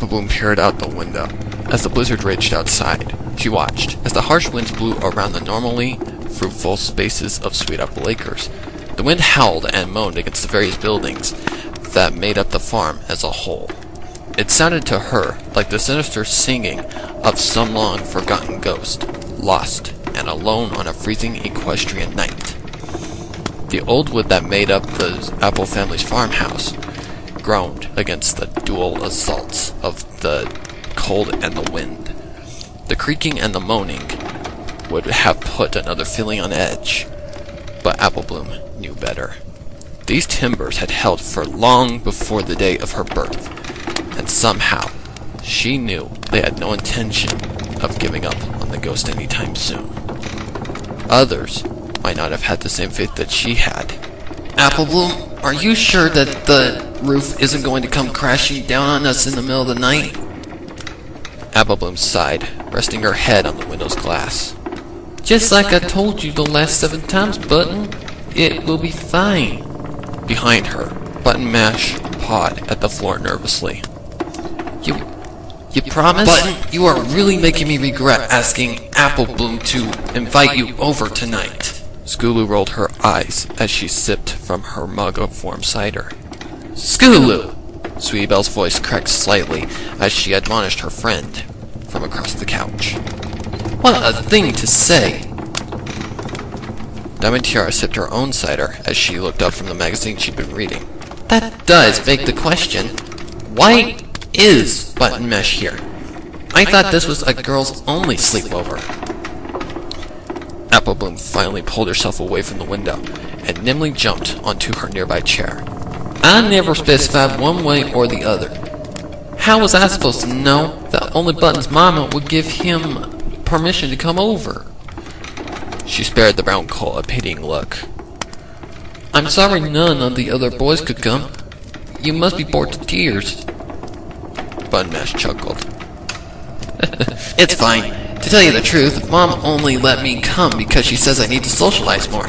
Apple Bloom peered out the window as the blizzard raged outside. She watched as the harsh winds blew around the normally fruitful spaces of Sweet Apple Acres. The wind howled and moaned against the various buildings that made up the farm as a whole. It sounded to her like the sinister singing of some long-forgotten ghost, lost and alone on a freezing equestrian night. The old wood that made up the Apple family's farmhouse groaned against the dual assaults of the cold and the wind. The creaking and the moaning would have put another feeling on edge, but Apple Bloom knew better. These timbers had held for long before the day of her birth, and somehow she knew they had no intention of giving up on the ghost anytime soon. Others might not have had the same faith that she had. Apple Bloom, are you sure that the roof isn't going to come crashing down on us in the middle of the night? Apple Bloom sighed, resting her head on the window's glass. Just like I told you the last 7 times, Button. It will be fine. Behind her, Button Mash pawed at the floor nervously. You promise? Button, you are really making me regret asking Apple Bloom to invite you over tonight. Skooloo rolled her eyes as she sipped from her mug of warm cider. Skooloo! Sweetie Belle's voice cracked slightly as she admonished her friend from across the couch. What a thing to say! Diamond Tiara sipped her own cider as she looked up from the magazine she'd been reading. That does beg the question, why is Button Mesh here? I thought this was a girls-only sleepover. Apple Bloom finally pulled herself away from the window and nimbly jumped onto her nearby chair. I never specified one way or the other. How was I supposed to know that only Button's mama would give him permission to come over? She spared the brown coal a pitying look. I'm sorry none of the other boys could come. You must be bored to tears. Button Mash chuckled. It's fine. To tell you the truth, Mom only let me come because she says I need to socialize more.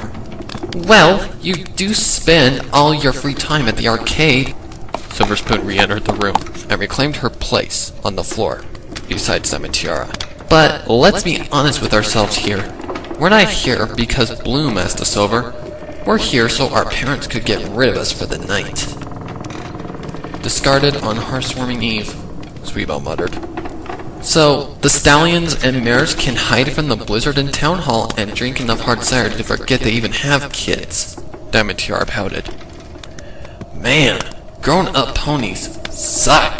Well, you do spend all your free time at the arcade. SIVERSPOON re-entered the room and reclaimed her place on the floor beside Diamond Tiara. But let's be honest with ourselves here. We're not here because Bloom asked us over. We're here so our parents could get rid of us for the night. Discarded on Hearthswarming Eve, Sweetbelle muttered. So, the stallions and mares can hide from the blizzard in Town Hall and drink enough hard cider to forget they even have kids. Diamond Tiara pouted. Man, grown-up ponies suck,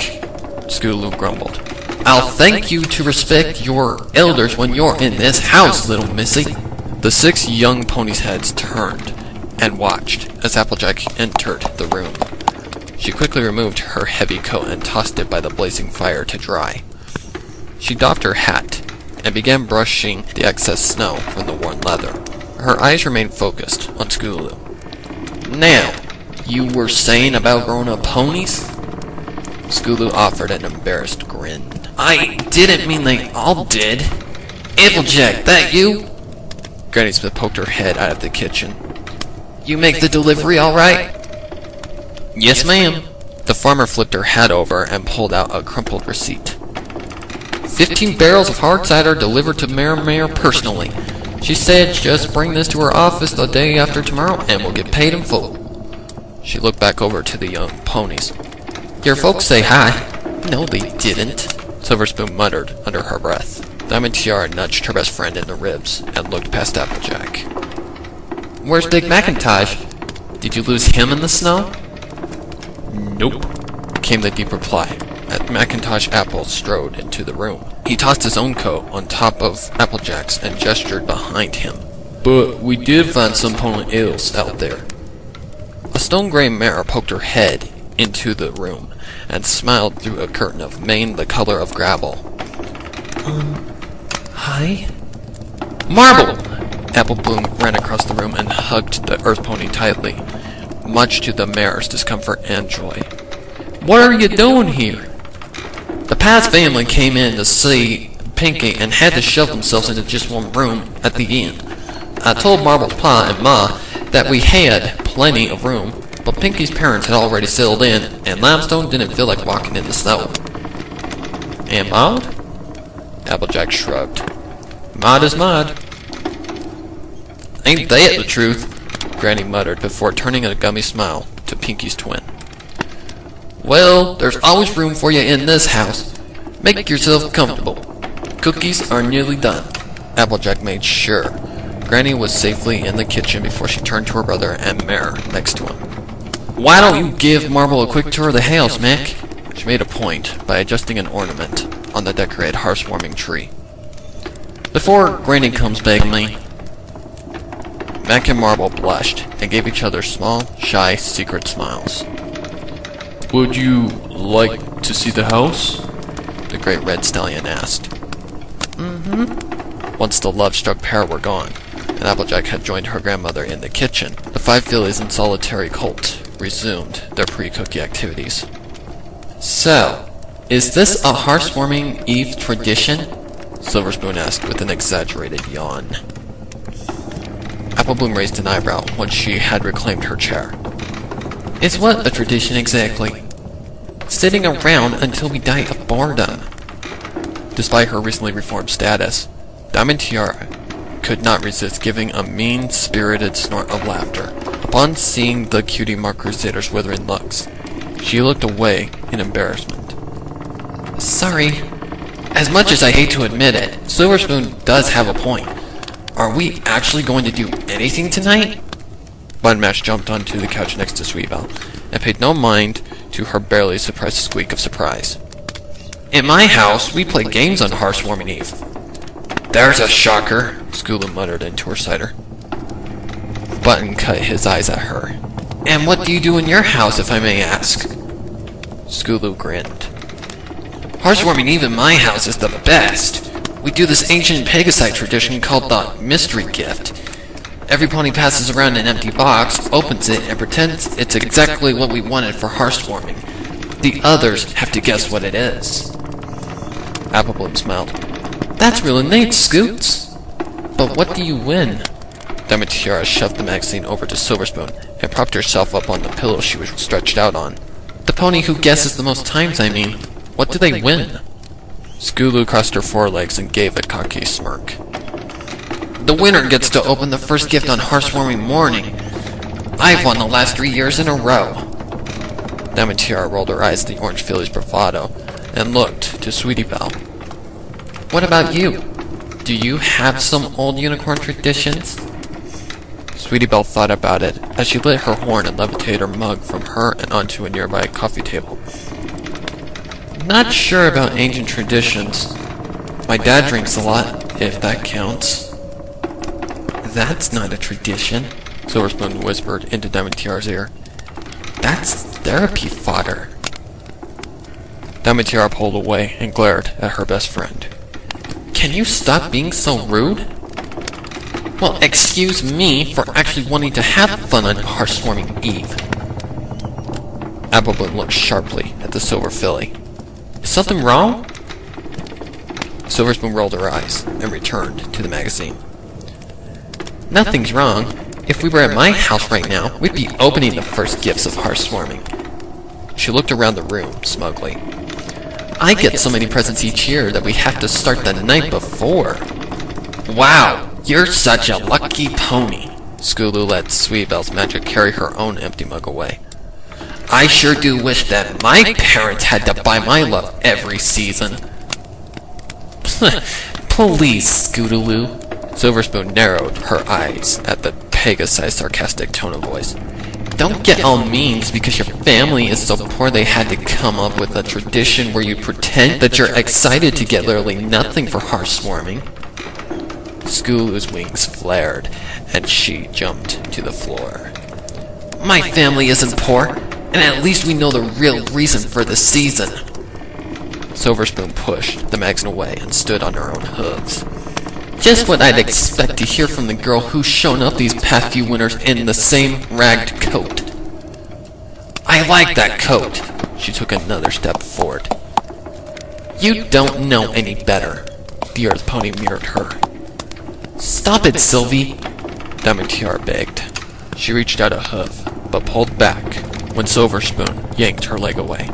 Skooloo grumbled. I'll thank you to respect your elders when you're in this house, little missy. The 6 young ponies' heads turned and watched as Applejack entered the room. She quickly removed her heavy coat and tossed it by the blazing fire to dry. She doffed her hat and began brushing the excess snow from the worn leather. Her eyes remained focused on Skooloo. Now, you were saying about grown-up ponies? Skooloo offered an embarrassed grin. I didn't mean they all did. Applejack, that you? Granny Smith poked her head out of the kitchen. You make the delivery all right? Yes, ma'am. The farmer flipped her hat over and pulled out a crumpled receipt. 15 barrels of hard cider delivered to Mare personally. She said just bring this to her office the day after tomorrow and we'll get paid in full. She looked back over to the young ponies. Your folks say hi. No, they didn't. SIVERSPOON muttered under her breath. Diamond Tiara nudged her best friend in the ribs and looked past Applejack. Where's Big Macintosh? Did you lose him in the snow? Nope, came the deep reply. Macintosh Apple strode into the room. He tossed his own coat on top of Applejack's and gestured behind him. But we did find some pony ales out there. A stone-gray mare poked her head into the room and smiled through a curtain of mane the color of gravel. Hi? Marble! Apple Bloom ran across the room and hugged the earth pony tightly, much to the mare's discomfort and joy. What are you doing here? The Paz family came in to see Pinky and had to shove themselves into just one room at the inn. I told Marble's Pa and Ma that we had plenty of room, but Pinky's parents had already settled in, and Limestone didn't feel like walking in the snow. And Maud? Applejack shrugged. Maud is Maud. Ain't they the truth? Granny muttered before turning a gummy smile to Pinky's twin. Well, there's always room for you in this house. Make yourself comfortable. Cookies are nearly done. Applejack made sure Granny was safely in the kitchen before she turned to her brother and Mare next to him. Why don't you give Marble a quick tour of the house, Mac? She made a point by adjusting an ornament on the decorated hearth-warming tree. Before Granny comes begging me. Mac and Marble blushed and gave each other small, shy, secret smiles. Would you like to see the house? The great red stallion asked. Once the love-struck pair were gone, and Applejack had joined her grandmother in the kitchen, the 5 fillies in solitary cult resumed their pre-cookie activities. So, is this a hearth-warming Eve tradition? Silverspoon asked with an exaggerated yawn. Applebloom raised an eyebrow when she had reclaimed her chair. Is what a tradition exactly? Sitting around until we die of boredom. Despite her recently reformed status, Diamond Tiara could not resist giving a mean-spirited snort of laughter upon seeing the cutie mark Crusader's withering looks. She looked away in embarrassment. Sorry. As much as I hate to admit it, Silverspoon does have a point. Are we actually going to do anything tonight? Bunmash jumped onto the couch next to Sweetbelle and paid no mind to her barely suppressed squeak of surprise. In my house, we play games on Hearthwarming Eve. There's a shocker, Skulu muttered into her cider. Button cut his eyes at her. And what do you do in your house, if I may ask? Skulu grinned. Hearthwarming Eve in my house is the best. We do this ancient Pegasi tradition called the mystery gift. Every pony passes around an empty box, opens it, and pretends it's exactly what we wanted for hearthwarming. The others have to guess what it is. Applebloom smiled. That's real innate, Scoots. But what do you win? Diamond Tiara shoved the magazine over to Silverspoon and propped herself up on the pillow she was stretched out on. The pony who guesses the most times, I mean. What do they win? Skulu crossed her forelegs and gave a cocky smirk. The winner gets to open the first gift on Hearthwarming morning. I've won the last 3 years in a row. Diamond Tiara rolled her eyes at the orange filly's bravado and looked to Sweetie Belle. What about you? Do you have some old unicorn traditions? Sweetie Belle thought about it as she lit her horn and levitated her mug from her and onto a nearby coffee table. Not sure about ancient traditions. My dad drinks a lot, if that counts. That's not a tradition, Silverspoon whispered into Diamond Tiara's ear. That's therapy fodder. Diamond Tiara pulled away and glared at her best friend. Can you stop being so rude? Well, excuse me for actually wanting to have fun on Hearthwarming Eve. Applebloom looked sharply at the silver filly. Is something wrong? Silverspoon rolled her eyes and returned to the magazine. Nothing's wrong. If we were at my house right now, we'd be opening the first gifts of Hearthwarming. She looked around the room smugly. I get so many presents each year that we have to start the night before. Wow, you're such a lucky pony. Skulu let Sweetbelle's magic carry her own empty mug away. I sure do wish that my parents had to buy my love every season. Please, Scootaloo. Silverspoon narrowed her eyes at the Pegasi sarcastic tone of voice. Don't get all mean just because your family is so poor they had to come up with a tradition where you pretend that you're excited to get literally nothing for Hearthwarming. Skulu's wings flared, and she jumped to the floor. My family isn't poor, and at least we know the real reason for the season. Silverspoon pushed the magazine away and stood on her own hooves. Just what I'd expect to hear from the girl who's shown up these past few winters in the same ragged coat. I like that coat. She took another step forward. You don't know any better. The Earth Pony mirrored her. Stop it, Sylvie. Diamond Tiara begged. She reached out a hoof, but pulled back when Silverspoon yanked her leg away.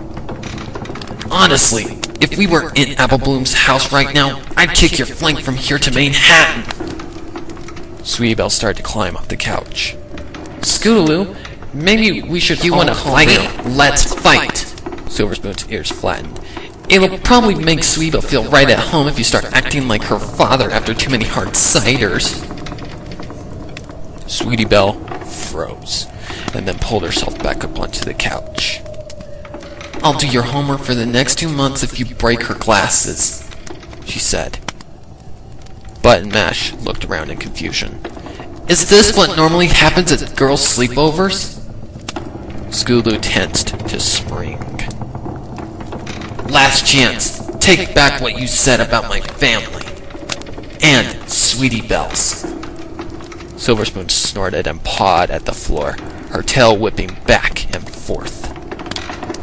Honestly, If we were in Apple Bloom's house right now, I'd kick your flank from here to Manhattan. Sweetie Belle started to climb off the couch. Scootaloo, maybe we should. You want to fight? Let's fight. Silverspoon's ears flattened. It'll probably make Sweetie Belle feel right at home if you start acting like her father after too many hard ciders. Sweetie Belle froze, and then pulled herself back up onto the couch. I'll do your homework for the next 2 months if you break her glasses, she said. Button Mash looked around in confusion. Is this what normally happens at girls' sleepovers? Scootaloo tensed to spring. Last chance. Take back what you said about my family. And Sweetie Belle's. Silverspoon snorted and pawed at the floor, her tail whipping back and forth.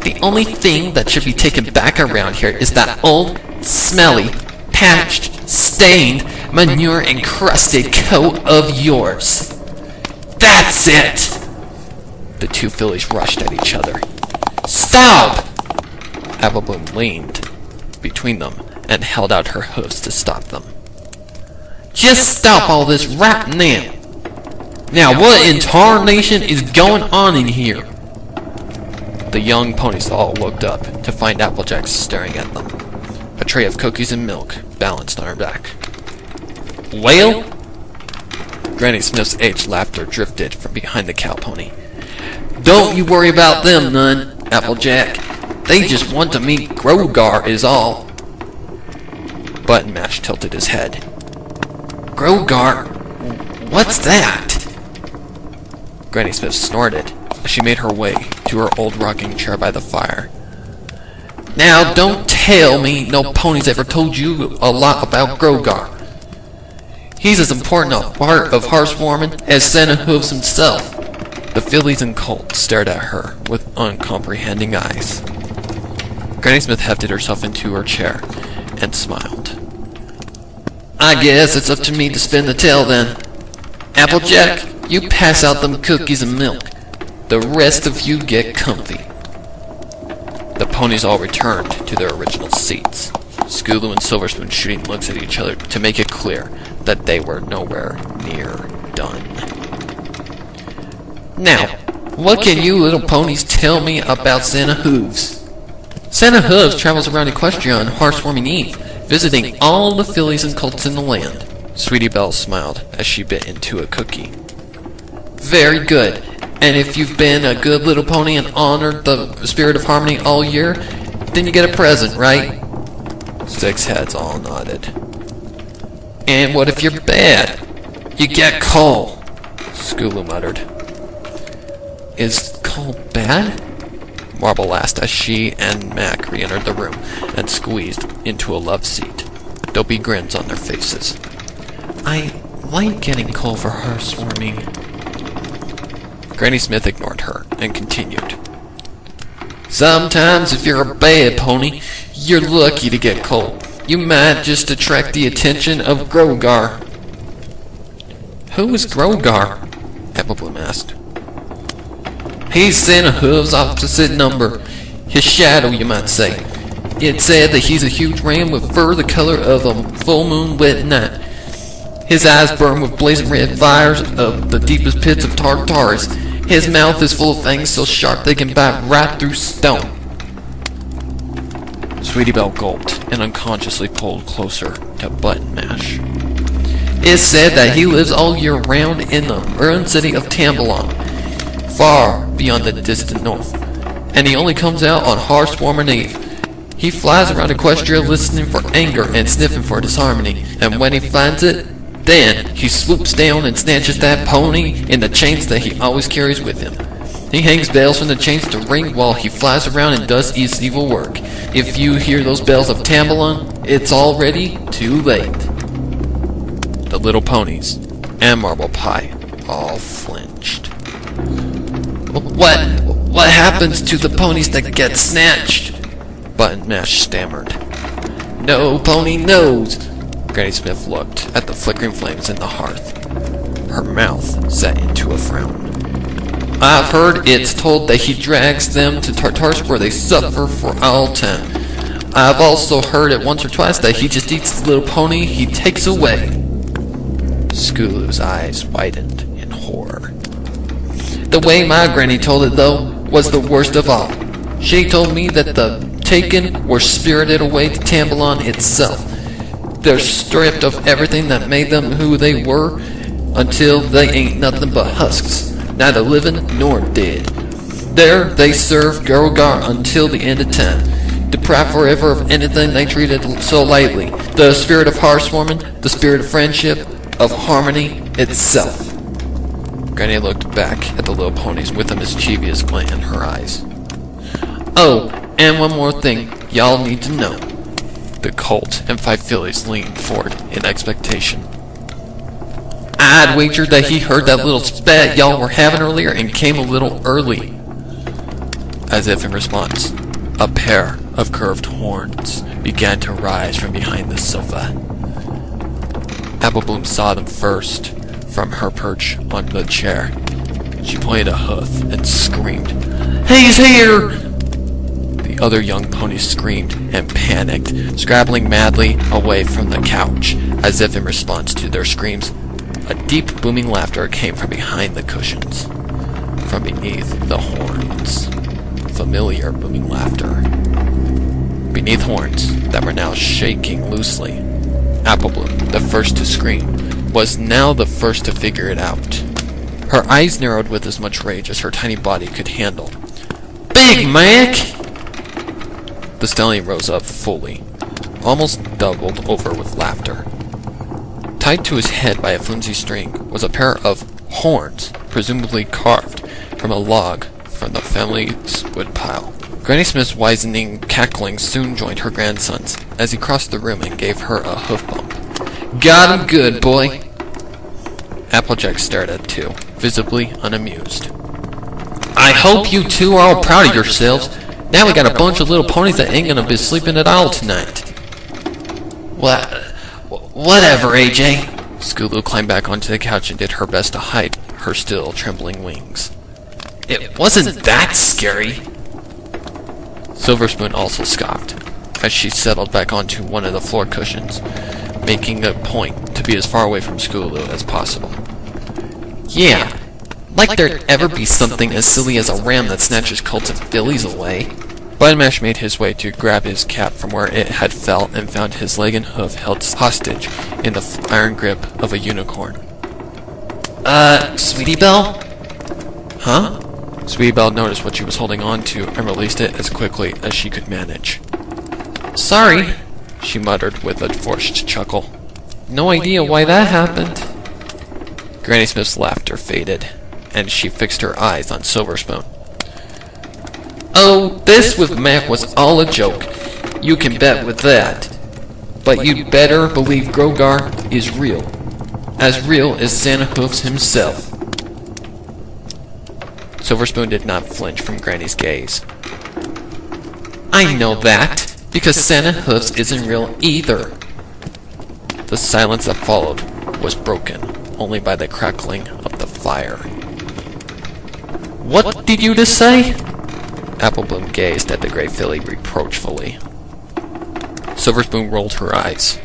The only thing that should be taken back around here is that old, smelly, patched, stained, manure-encrusted coat of yours. That's it! The two fillies rushed at each other. Stop! Apple Bloom leaned between them and held out her hooves to stop them. Just stop all this right now. Now what in tarnation is going on in here? The young ponies all looked up to find Applejack staring at them. A tray of cookies and milk balanced on her back. Well? Granny Smith's aged laughter drifted from behind the cow pony. Don't you worry about them none, Applejack. They just want to meet Grogar is all. Button Mash tilted his head. Grogar? What's that? Granny Smith snorted as she made her way to her old rocking chair by the fire. Now don't tell me no ponies ever told you a lot about Grogar. He's as important a part of Hearth'S as Santa Hooves himself. The fillies and colts stared at her with uncomprehending eyes. Granny Smith hefted herself into her chair and smiled. I guess it's up to me to spin the tail then. Applejack, you pass out them cookies and milk. The rest of you get comfy. The ponies all returned to their original seats, Scootaloo and Silverspoon shooting looks at each other to make it clear that they were nowhere near done. Now, what can you little ponies tell me about Santa Hooves? Santa Hooves travels around Equestria on Hearth'S Eve, visiting all the fillies and colts in the land. Sweetie Belle smiled as she bit into a cookie. Very good. And if you've been a good little pony and honored the spirit of harmony all year, then you get a present, right? 6 heads all nodded. And what if you're bad? You get coal. Scootaloo muttered. Is coal bad? Marble asked as she and Mac re-entered the room and squeezed into a love seat. Dopey grins on their faces. I like getting coal for housewarming. Granny Smith ignored her and continued. Sometimes if you're a bad pony, you're lucky to get coal. You might just attract the attention of Grogar. Who is Grogar? Apple Bloom asked. He's Santa Hooves' opposite number. His shadow, you might say. It's said that he's a huge ram with fur the color of a full moon wet night. His eyes burn with blazing red fires of the deepest pits of Tartarus. His mouth is full of fangs so sharp they can bite right through stone. Sweetie Belle gulped and unconsciously pulled closer to Button Mash. It's said that he lives all year round in the ruined city of Tambalon, far beyond the distant north, and he only comes out on Hearth'S Eve. He flies around Equestria listening for anger and sniffing for disharmony, and when he finds it, then he swoops down and snatches that pony in the chains that he always carries with him. He hangs bells from the chains to ring while he flies around and does his evil work. If you hear those bells of Tambalon, it's already too late. The little ponies and Marble Pie all flinched. What happens to the ponies that get snatched? Button Mash stammered. No pony knows. Granny Smith looked at the flickering flames in the hearth. Her mouth set into a frown. I've heard it's told that he drags them to Tartarus where they suffer for all time. I've also heard it once or twice that he just eats the little pony he takes away. Skulu's eyes widened in horror. The way my granny told it, though, was the worst of all. She told me that the taken were spirited away to Tambalon itself. They're stripped of everything that made them who they were until they ain't nothing but husks, neither living nor dead. There they serve Grogar until the end of time, deprived forever of anything they treated so lightly. The spirit of hearthwarming, the spirit of friendship, of harmony itself. Granny looked back at the little ponies with a mischievous glint in her eyes. Oh, and one more thing y'all need to know. The colt and 5 fillies leaned forward in expectation. I'd wager that he heard that little spat y'all were having earlier and came a little early. As if in response, a pair of curved horns began to rise from behind the sofa. Apple Bloom saw them first from her perch on the chair. She pointed a hoof and screamed, "He's here!" The other young ponies screamed and panicked, scrabbling madly away from the couch. As if in response to their screams, a deep booming laughter came from behind the cushions, from beneath the horns. Familiar booming laughter. Beneath horns that were now shaking loosely. Apple Bloom, the first to scream, was now the first to figure it out. Her eyes narrowed with as much rage as her tiny body could handle. "Big Mac!" The stallion rose up fully, almost doubled over with laughter. Tied to his head by a flimsy string was a pair of horns, presumably carved from a log from the family's woodpile. Granny Smith's wizening cackling soon joined her grandson's as he crossed the room and gave her a hoof bump. "Got him good, boy." Applejack stared at the two, visibly unamused. "I hope you two are all proud of yourselves. Now we got a bunch of little ponies that ain't gonna be sleeping at all tonight." Whatever, AJ. Skulu climbed back onto the couch and did her best to hide her still trembling wings. It wasn't that scary. SIVERSPOON also scoffed, as she settled back onto one of the floor cushions, making a point to be as far away from Skulu as possible. Yeah, like there'd ever be something as silly as a ram that snatches colts and fillies away. Budmash made his way to grab his cap from where it had fell and found his leg and hoof held hostage in the iron grip of a unicorn. Sweetie Belle? Huh? Sweetie Belle noticed what she was holding on to and released it as quickly as she could manage. Sorry, she muttered with a forced chuckle. No idea why that happened. Granny Smith's laughter faded, and she fixed her eyes on SIVERSPOON. Oh, this with Mac was all a joke. You can bet with that. But you'd better believe Grogar is real. As real as Santa Hoofs himself. SIVERSPOON did not flinch from Granny's gaze. I know that, because Santa Hoofs isn't real either. The silence that followed was broken only by the crackling of the fire. What did you just say? Apple Bloom gazed at the gray filly reproachfully. SIVERSPOON rolled her eyes.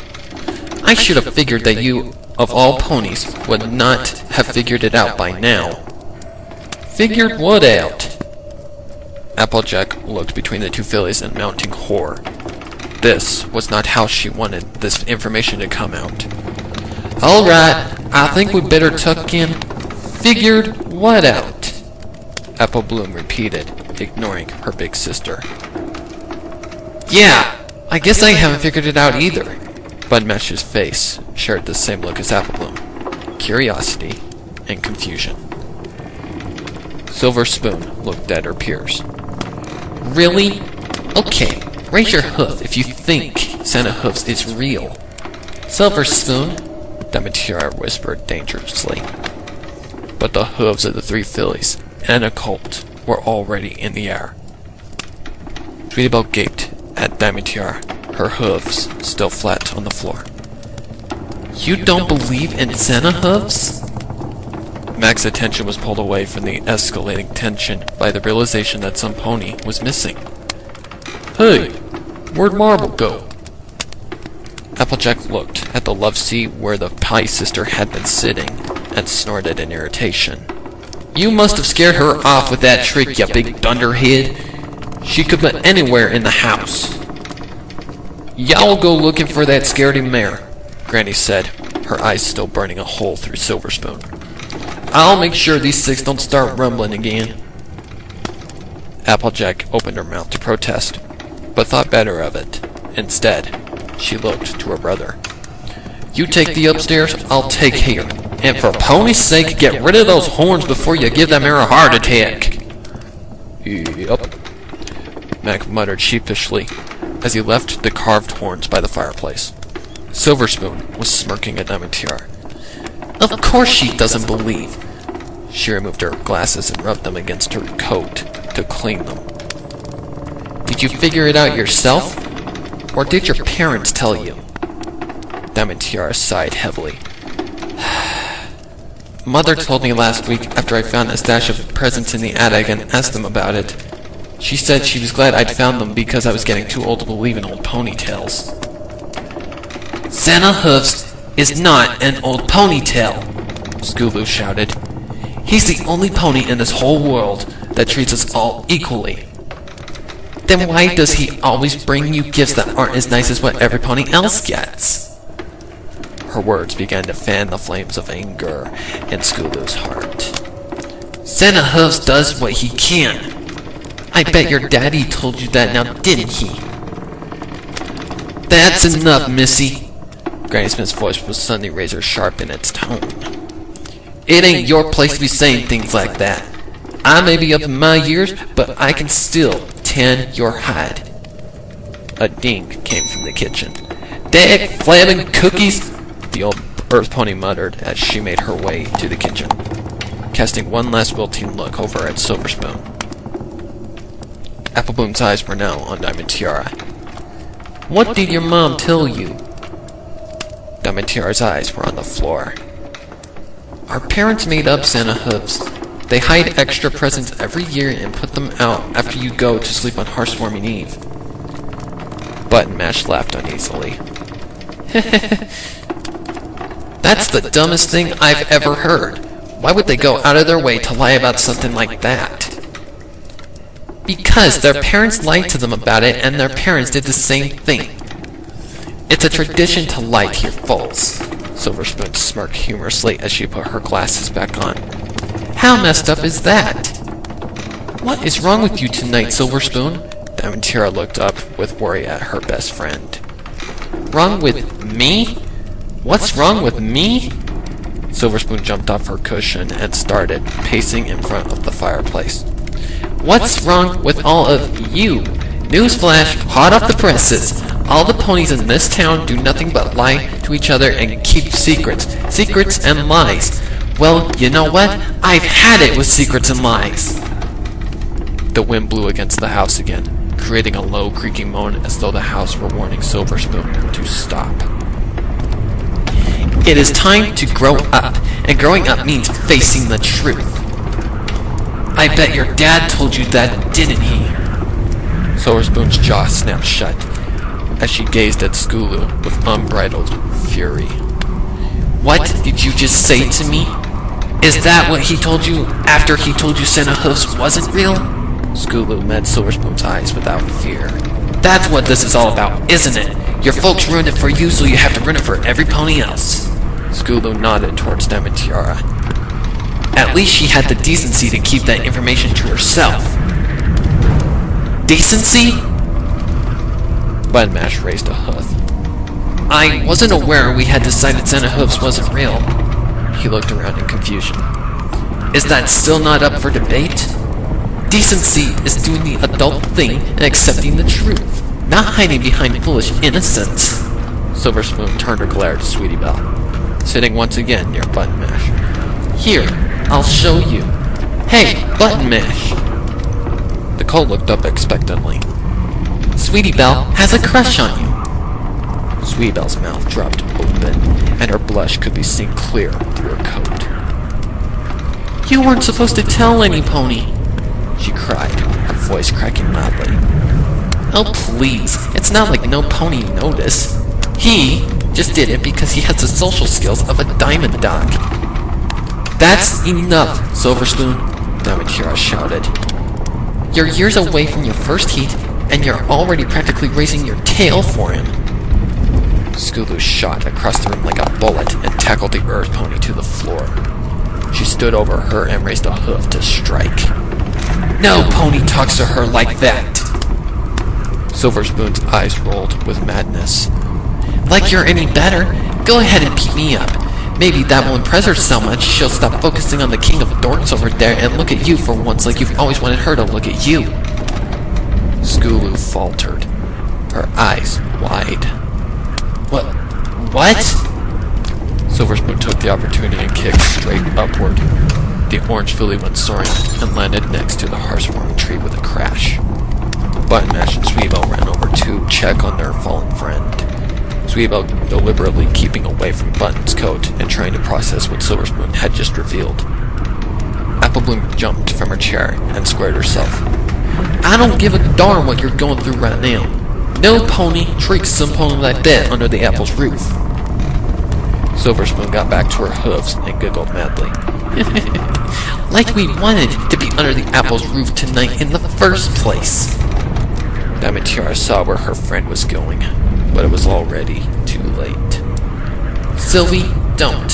I should have figured that you, of all ponies, would not have figured it out by now. Figured what out? Applejack looked between the two fillies in mounting horror. This was not how she wanted this information to come out. Alright, I think we'd better tuck in. Figured what out? Apple Bloom repeated, ignoring her big sister. Yeah, I guess I haven't figured it out either. Budmash's face shared the same look as Apple Bloom, curiosity and confusion. SIVERSPOON looked at her peers. Really? Okay, raise your hoof if you think Santa Hoofs is real. SIVERSPOON, TIARA whispered dangerously. But the hooves of the three fillies and a colt were already in the air. Sweetie Belle gaped at TIARA, her hooves still flat on the floor. You don't believe in Santa Hoofs? Mac's attention was pulled away from the escalating tension by the realization that some pony was missing. Hey, Where'd Marble go? Applejack looked at the love seat where the pie sister had been sitting and snorted in irritation. You must have scared her off with that trick, you big dunderhead. She could be anywhere in the house. Y'all go looking for that scaredy mare, Granny said, her eyes still burning a hole through Silverspoon. I'll make sure these six don't start rumbling again. Applejack opened her mouth to protest, but thought better of it. Instead, she looked to her brother. You take the upstairs, I'll take here. And for pony's sake, get rid of those horns before you give that mare a heart attack. Yup, Mac muttered sheepishly as he left the carved horns by the fireplace. Silverspoon was smirking at Diamond Tiara. Of course she doesn't believe. She removed her glasses and rubbed them against her coat to clean them. Did you figure it out yourself? Or did your parents tell you? Diamond Tiara sighed heavily. Mother told me last week after I found a stash of presents in the attic and asked them about it. She said she was glad I'd found them because I was getting too old to believe in old ponytails. Santa Hoofs is not an old ponytail, Scoobloo shouted. He's the only pony in this whole world that treats us all equally. Then why does he always bring you gifts that aren't as nice as what every pony else gets? Her words began to fan the flames of anger in Scoobloo's heart. Santa Hoofs does what he can. I bet your daddy told you that now, didn't he? That's enough, Missy. Granny Smith's voice was suddenly razor sharp in its tone. It ain't your place to be saying things like that. I may be up in my years, but I can still tan your hide. A ding came from the kitchen. Dag flabbing cookies! The old Earth Pony muttered as she made her way to the kitchen, casting one last wilting look over at Silverspoon. Appleboom's eyes were now on Diamond Tiara. What did your mom tell you? Diamond Tiara's eyes were on the floor. Our parents made up Santa Hoofs. They hide extra presents every year and put them out after you go to sleep on Hearthswarming Eve. Button Mash laughed uneasily. That's the dumbest thing I've ever heard. Why would they go out of their way to lie about something like that? Because their parents lied to them about it and their parents did the same thing. It's a tradition to lie to your foals. Silverspoon smirked humorously as she put her glasses back on. How messed up is that? What is wrong with you tonight, Silverspoon? Diamond Tiara looked up with worry at her best friend. Wrong with me? What's wrong with me? Silverspoon jumped off her cushion and started pacing in front of the fireplace. What's wrong with all of you? Newsflash, hot off the presses. All the ponies in this town do nothing but lie to each other and keep secrets. Secrets and lies. Well, you know what? I've had it with secrets and lies. The wind blew against the house again, creating a low creaking moan as though the house were warning Silverspoon to stop. It is time to grow up, and growing up means facing the truth. I bet your dad told you that, didn't he? Silverspoon's jaw snapped shut as she gazed at Scoobloo with unbridled fury. What did you just say to me? Is that what he told you after he told you Santa Hoofs wasn't real? Scoobloo met Silverspoon's eyes without fear. That's what this is all about, isn't it? Your folks ruined it for you, so you have to ruin it for every pony else. Scoobloo nodded towards Diamond Tiara. At least she had the decency to keep that information to herself. Decency? Button Mash raised a hoof. I wasn't aware we had decided Santa Hoofs wasn't real. He looked around in confusion. Is that still not up for debate? Decency is doing the adult thing and accepting the truth, not hiding behind foolish innocence. Silverspoon turned her glare to Sweetie Belle, sitting once again near Button Mash. Here, I'll show you. Hey, Button Mash! The colt looked up expectantly. Sweetie Belle has a crush on you. Sweetie Belle's mouth dropped open, and her blush could be seen clear through her coat. You weren't supposed to tell any pony, she cried, her voice cracking loudly. Oh please, it's not like no pony noticed. He just did it because he has the social skills of a diamond dog. That's enough, Silverspoon, TIARA shouted. You're years away from your first heat, and you're already practically raising your tail for him. Skulu shot across the room like a bullet and tackled the earth pony to the floor. She stood over her and raised a hoof to strike. No pony talks to her like that. Silverspoon's eyes rolled with madness. Like you're any better? Go ahead and beat me up. Maybe that will impress her so much she'll stop focusing on the king of dorks over there and look at you for once like you've always wanted her to look at you. Skulu faltered, her eyes wide. What? Silverspoon took the opportunity and kicked straight upward. The orange filly went soaring and landed next to the hearthwarming tree with a crash. Buttonmash and Sweebo ran over to check on their fallen friend. Sweebo deliberately keeping away from Button's coat and trying to process what Silverspoon had just revealed. Applebloom jumped from her chair and squared herself. I don't give a darn what you're going through right now. No pony tricks some pony like that under the apple's roof. Silverspoon got back to her hooves and giggled madly. Like we wanted to be under the apple's roof tonight in the first place. TIARA saw where her friend was going, but it was already too late. Sylvie, don't.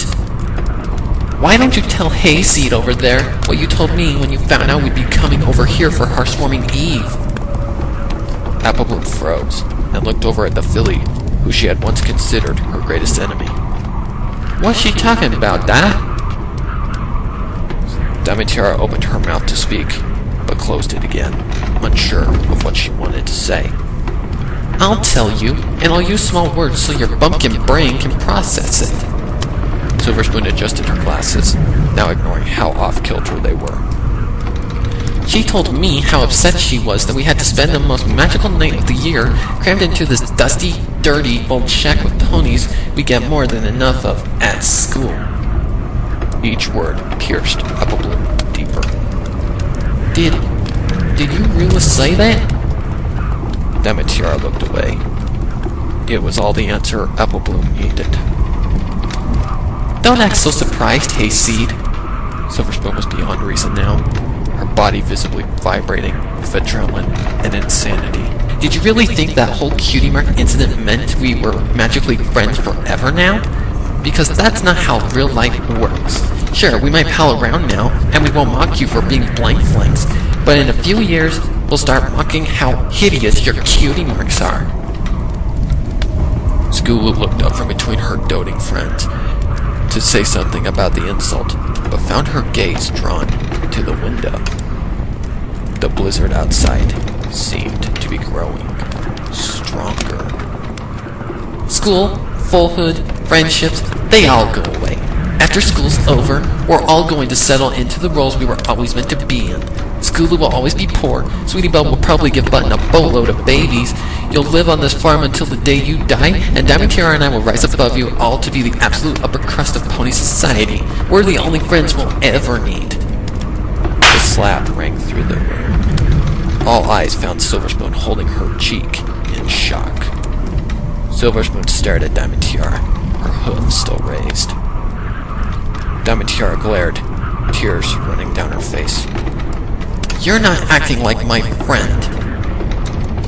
Why don't you tell Hayseed over there what you told me when you found out we'd be coming over here for Hearthwarming Eve? Applebloom froze and looked over at the filly, who she had once considered her greatest enemy. What's she talking about, that? TIARA opened her mouth to speak, but closed it again, unsure of what she wanted to say. I'll tell you, and I'll use small words so your bumpkin brain can process it. Silverspoon adjusted her glasses, now ignoring how off-kilter they were. She told me how upset she was that we had to spend the most magical night of the year crammed into this dusty, dirty old shack with ponies we get more than enough of at school. Each word pierced Applebloom deeper. Did you really say that? TIARA looked away. It was all the answer Applebloom needed. Don't act so surprised, Hayseed. Silverspoon was beyond reason now, her body visibly vibrating with adrenaline and insanity. Did you really think that whole cutie mark incident meant we were magically friends forever now? Because that's not how real life works. Sure, we might pal around now, and we won't mock you for being blank flanks, but in a few years, we'll start mocking how hideous your cutie marks are. Skulu looked up from between her doting friends to say something about the insult, but found her gaze drawn to the window. The blizzard outside seemed to be growing stronger. School, foalhood, friendships, they all go away. After school's over, we're all going to settle into the roles we were always meant to be in. Skulu will always be poor, Sweetie Belle will probably give Button a boatload of babies, you'll live on this farm until the day you die, and TIARA and I will rise above you all to be the absolute upper crust of pony society. We're the only friends we'll ever need. The slap rang through the room. All eyes found Silverspoon holding her cheek in shock. Silverspoon stared at TIARA, her hoof still raised. TIARA glared, tears running down her face. You're not acting like my friend.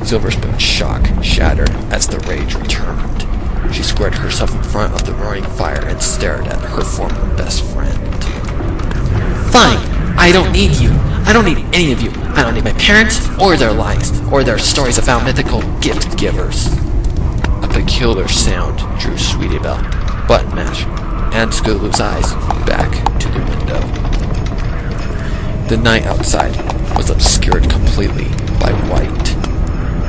Silverspoon's shock shattered as the rage returned. She squared herself in front of the roaring fire and stared at her former best friend. Fine, I don't need you. I don't need any of you. I don't need my parents, or their lies, or their stories about mythical gift givers. A peculiar sound drew Sweetie Belle, Buttonmash, and Skulu's eyes back to the window. The night outside was obscured completely by white.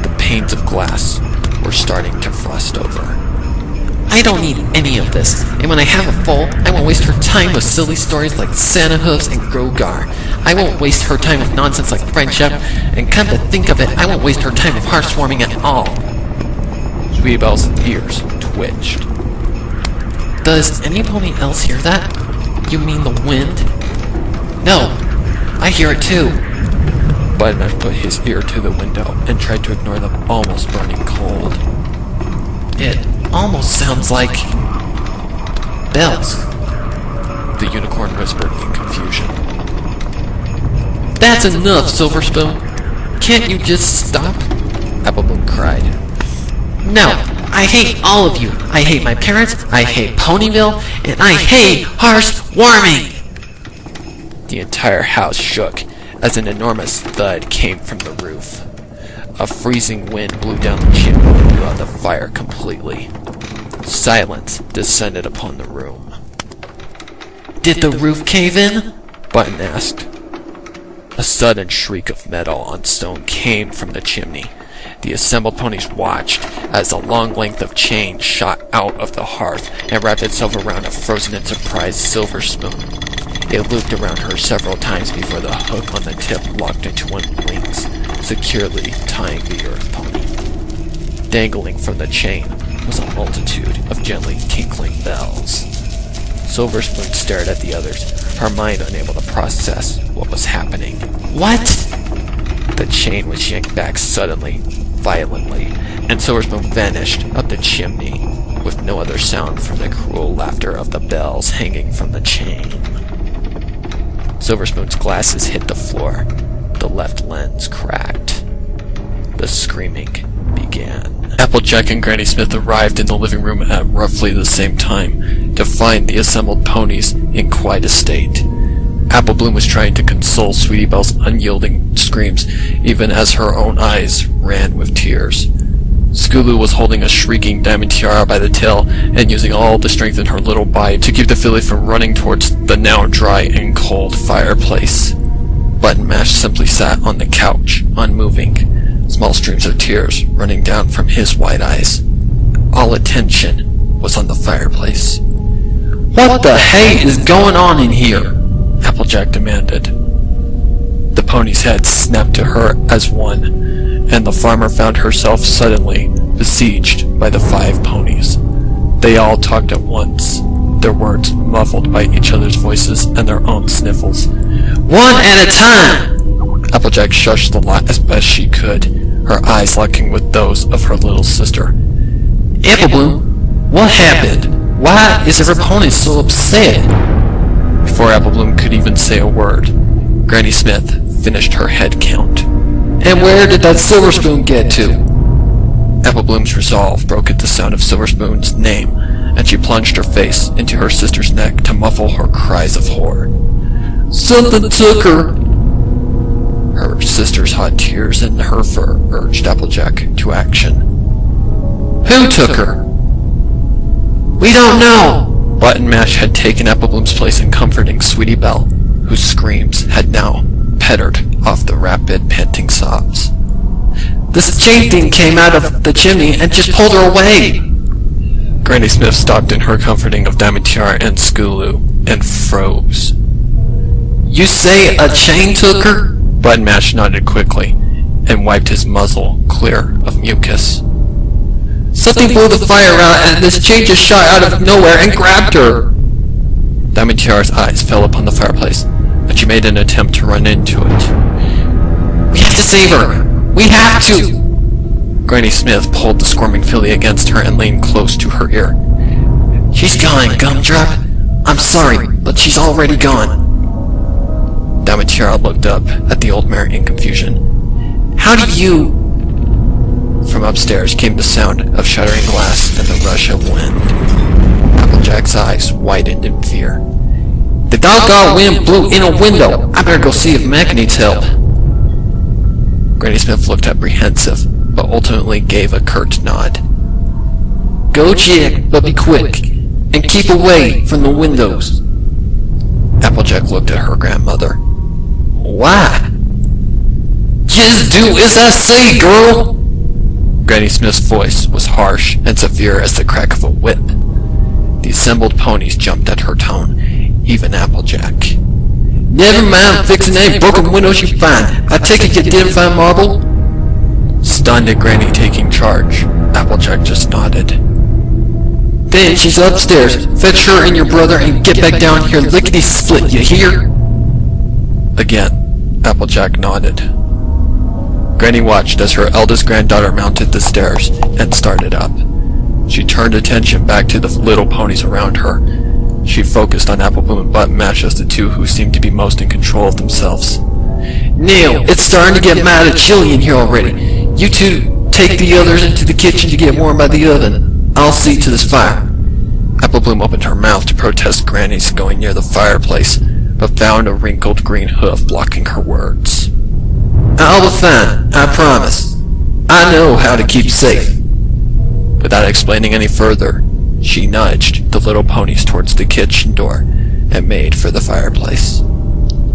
The panes of glass were starting to frost over. I don't need any of this, and when I have a foal, I won't waste her time with silly stories like Santa Hooves and Grogar. I won't waste her time with nonsense like friendship, and come to think of it, I won't waste her time with hearthwarming at all. Sweetie Belle's ears twitched. Does any pony else hear that? You mean the wind? No, I hear it too. Button put his ear to the window and tried to ignore the almost burning cold. It almost sounds like bells. The unicorn whispered in confusion. That's enough, Silverspoon. Can't you just stop? Applebloom cried. No, I hate all of you. I hate my parents, I hate Ponyville, and I hate harsh warming. The entire house shook as an enormous thud came from the roof. A freezing wind blew down the chimney and blew out the fire completely. Silence descended upon the room. Did the roof cave in? Button asked. A sudden shriek of metal on stone came from the chimney. The assembled ponies watched as a long length of chain shot out of the hearth and wrapped itself around a frozen and surprised Silverspoon. It looped around her several times before the hook on the tip locked into one of the links, securely tying the earth pony. Dangling from the chain was a multitude of gently tinkling bells. Silverspoon stared at the others, her mind unable to process what was happening. What? The chain was yanked back suddenly, violently, and Silverspoon vanished up the chimney, with no other sound from the cruel laughter of the bells hanging from the chain. Silverspoon's glasses hit the floor. The left lens cracked. The screaming began. Applejack and Granny Smith arrived in the living room at roughly the same time to find the assembled ponies in quite a state. Applebloom was trying to console Sweetie Belle's unyielding screams, even as her own eyes ran with tears. Skulu was holding a shrieking Diamond Tiara by the tail and using all the strength in her little body to keep the filly from running towards the now dry and cold fireplace. Button Mash simply sat on the couch, unmoving, small streams of tears running down from his wide eyes. All attention was on the fireplace. What the hay is going on in here? Applejack demanded. The pony's head snapped to her as one, and the farmer found herself suddenly besieged by the 5 ponies. They all talked at once, their words muffled by each other's voices and their own sniffles. One at a time! Applejack shushed the lot as best she could, her eyes locking with those of her little sister. Applebloom, what happened? Why is every pony so upset? Before Applebloom could even say a word, Granny Smith finished her head count. And where did that Silverspoon get to? Applebloom's resolve broke at the sound of Silverspoon's name, and she plunged her face into her sister's neck to muffle her cries of horror. Something took her! Her sister's hot tears and her fur urged Applejack to action. Who took her? We don't know! Button Mash had taken Applebloom's place in comforting Sweetie Belle, whose screams had now pettered off the rapid, panting sobs. This chain thing came out of the chimney and just pulled her away! Granny Smith stopped in her comforting of Diamond Tiara and Skulu, and froze. You say a chain took her? Button Mash nodded quickly, and wiped his muzzle clear of mucus. Something blew the fire out and this chain just shot out of nowhere and grabbed her! Diamond Tiara's eyes fell upon the fireplace, and she made an attempt to run into it. We have to save her! We have to! Granny Smith pulled the squirming filly against her and leaned close to her ear. She's gone, Gumdrop. I'm sorry, but she's already gone. Diamond Tiara looked up at the old mare in confusion. How do you... From upstairs came the sound of shattering glass and the rush of wind. Applejack's eyes widened in fear. The doggone wind blew in a window. I better go see if Mac needs help. Granny Smith looked apprehensive, but ultimately gave a curt nod. Go check, but be quick, and keep away from the windows. Applejack looked at her grandmother. Why? Just do as I say, girl! Granny Smith's voice was harsh and severe as the crack of a whip. The assembled ponies jumped at her tone, even Applejack. Never mind fixing any broken windows you find. I take it you didn't find Marble? Stunned at Granny taking charge, Applejack just nodded. Then she's upstairs. Fetch her and your brother and get back down here lickety-split, you hear? Again, Applejack nodded. Granny watched as her eldest granddaughter mounted the stairs and started up. She turned attention back to the little ponies around her. She focused on Applebloom and Button Mash as the two who seemed to be most in control of themselves. Neil, it's starting to get mad and chilly in here already. You two take the others into the kitchen to get warm by the oven. I'll see to this fire. Applebloom opened her mouth to protest Granny's going near the fireplace, but found a wrinkled green hoof blocking her words. I'll be fine, I promise. I know how to keep safe. Without explaining any further, she nudged the little ponies towards the kitchen door and made for the fireplace.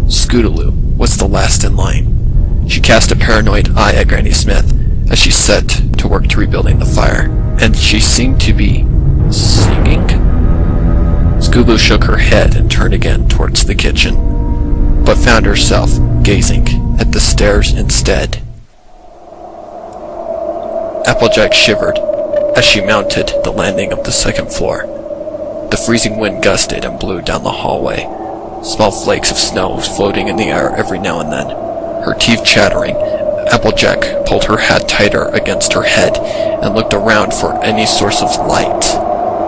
Scootaloo was the last in line. She cast a paranoid eye at Granny Smith as she set to work to rebuilding the fire, and she seemed to be singing? Scootaloo shook her head and turned again towards the kitchen, but found herself gazing at the stairs instead. Applejack shivered as she mounted the landing of the second floor. The freezing wind gusted and blew down the hallway. Small flakes of snow floating in the air every now and then. Her teeth chattering, Applejack pulled her hat tighter against her head and looked around for any source of light.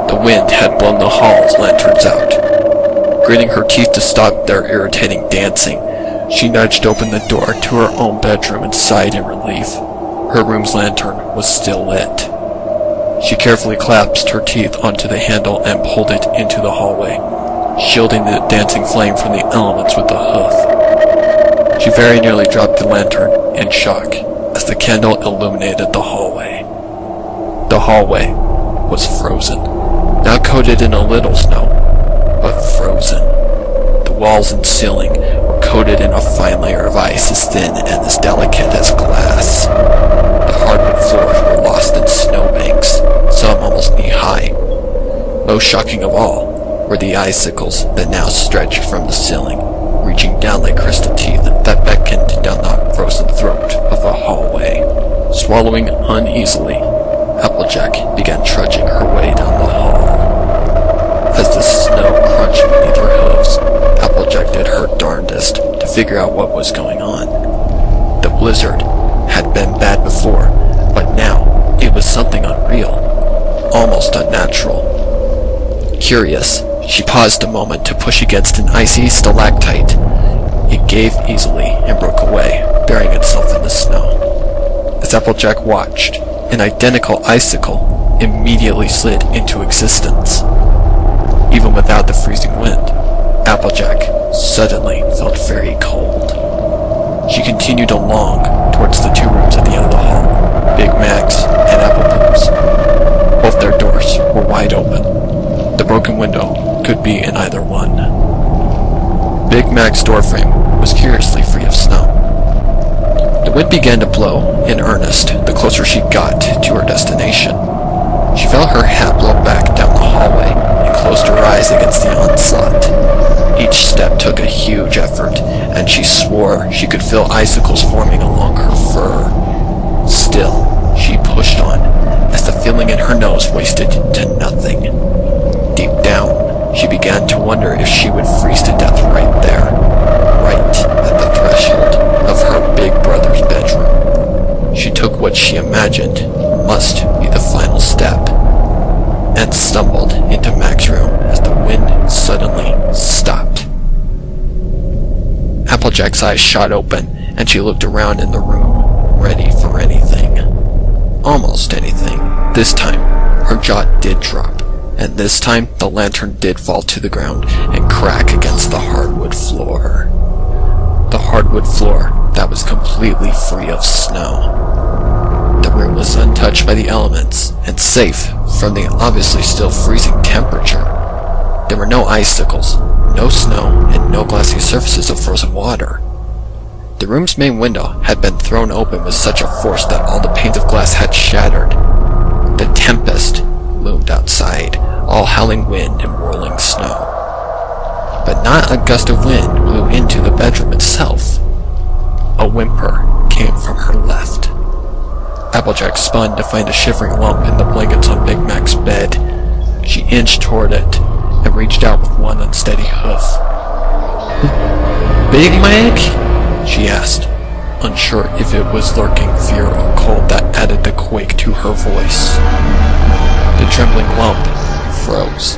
The wind had blown the hall's lanterns out. Gritting her teeth to stop their irritating dancing, she nudged open the door to her own bedroom and sighed in relief. Her room's lantern was still lit. She carefully clasped her teeth onto the handle and pulled it into the hallway, shielding the dancing flame from the elements with the hoof. She very nearly dropped the lantern in shock as the candle illuminated the hallway. The hallway was frozen, not coated in a little snow, but frozen. The walls and ceiling were coated in a fine layer of ice as thin and as delicate as glass. The hardwood floors were lost in snowbanks, some almost knee-high. Most shocking of all were the icicles that now stretched from the ceiling, reaching down like crystal teeth that beckoned down the frozen throat of the hallway. Swallowing uneasily, Applejack began trudging her way down the hall. As the snow crunched beneath her hooves, Applejack did her darndest to figure out what was going on. The blizzard had been bad before, but now it was something unreal, almost unnatural. Curious, she paused a moment to push against an icy stalactite. It gave easily and broke away, burying itself in the snow. As Applejack watched, an identical icicle immediately slid into existence. Even without the freezing wind, Applejack suddenly felt very cold. She continued along towards the two rooms at the end of the hall, Big Mac's and Applebloom's. Both their doors were wide open. The broken window could be in either one. Big Mac's doorframe was curiously free of snow. The wind began to blow in earnest the closer she got to her destination. She felt her hat blow back down the hallway and closed her eyes against the onslaught. Each step took a huge effort, and she swore she could feel icicles forming along her fur. Still, she pushed on, as the feeling in her nose wasted to nothing. Deep down, she began to wonder if she would freeze to death right there, right at the threshold of her big brother's bedroom. She took what she imagined must be the final step, and stumbled into Mac's room as the wind suddenly stopped. Applejack's eyes shot open, and she looked around in the room, ready for anything. Almost anything. This time, her jaw did drop, and this time the lantern did fall to the ground and crack against the hardwood floor. The hardwood floor that was completely free of snow. The room was untouched by the elements, and safe from the obviously still freezing temperature. There were no icicles, no snow, and no glassy surfaces of frozen water. The room's main window had been thrown open with such a force that all the panes of glass had shattered. The tempest loomed outside, all howling wind and whirling snow. But not a gust of wind blew into the bedroom itself. A whimper came from her left. Applejack spun to find a shivering lump in the blankets on Big Mac's bed. She inched toward it and reached out with one unsteady hoof. Big Mac? She asked, unsure if it was lurking fear or cold that added the quake to her voice. The trembling lump froze,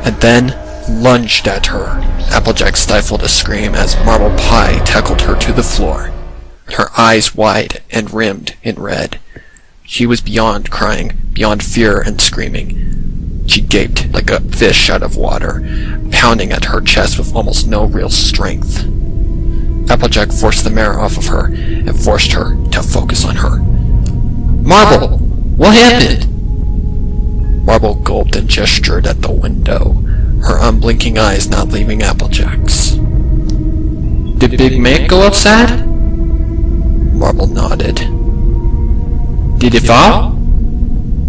and then lunged at her. Applejack stifled a scream as Marble Pie tackled her to the floor, her eyes wide and rimmed in red. She was beyond crying, beyond fear and screaming. She gaped like a fish out of water, pounding at her chest with almost no real strength. Applejack forced the mirror off of her and forced her to focus on her. Marble, what happened? Marble gulped and gestured at the window, her unblinking eyes not leaving Applejack's. Did Big Mac go outside? Marble nodded. Did it fall?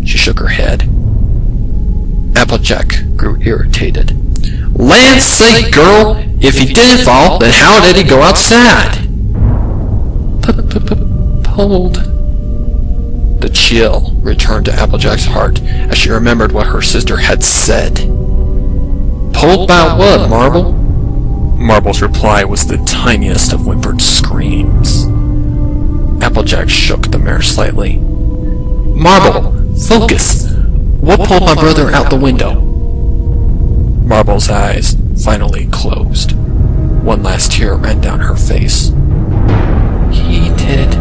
She shook her head. Applejack grew irritated. Land's sake, girl! If he didn't fall, then how did he go outside? Pulled. The chill returned to Applejack's heart as she remembered what her sister had said. Pulled by what, Marble? Marble's reply was the tiniest of whimpered screams. Applejack shook the mirror slightly. Marble, focus! What pulled my brother out the window? Marble's eyes finally closed. One last tear ran down her face. He did.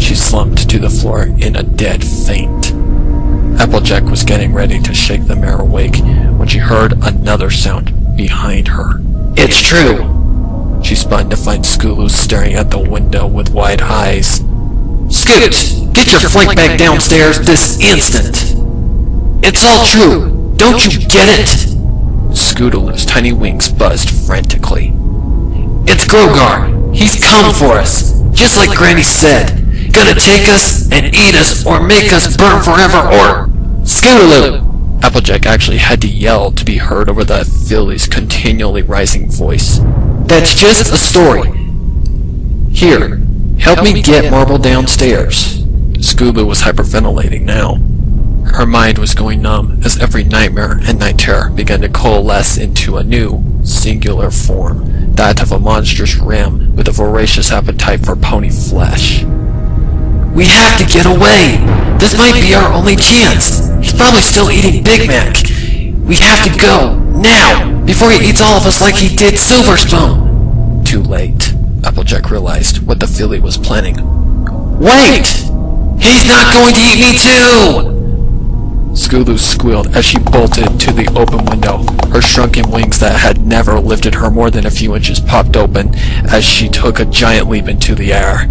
She slumped to the floor in a dead faint. Applejack was getting ready to shake the mirror awake when she heard another sound behind her. It's true! She spun to find Skulu staring at the window with wide eyes. Scoot! Get your flank back downstairs this instant! It's all true! Don't you get it? Scootaloo's tiny wings buzzed frantically. It's Grogar! He's come for us! Just like Granny said! Gonna take us and eat us or make us burn forever or... Scootaloo! Applejack actually had to yell to be heard over the filly's continually rising voice. That's just a story. Here, help me get Marble downstairs. Scootaloo was hyperventilating now. Her mind was going numb as every nightmare and night terror began to coalesce into a new, singular form, that of a monstrous ram with a voracious appetite for pony flesh. We have to get away! This might be our only chance! He's probably still eating Big Mac! We have to go, now, before he eats all of us like he did Silverspoon! Too late. Applejack realized what the filly was planning. Wait! He's not going to eat me too! Scootaloo squealed as she bolted to the open window. Her shrunken wings that had never lifted her more than a few inches popped open as she took a giant leap into the air.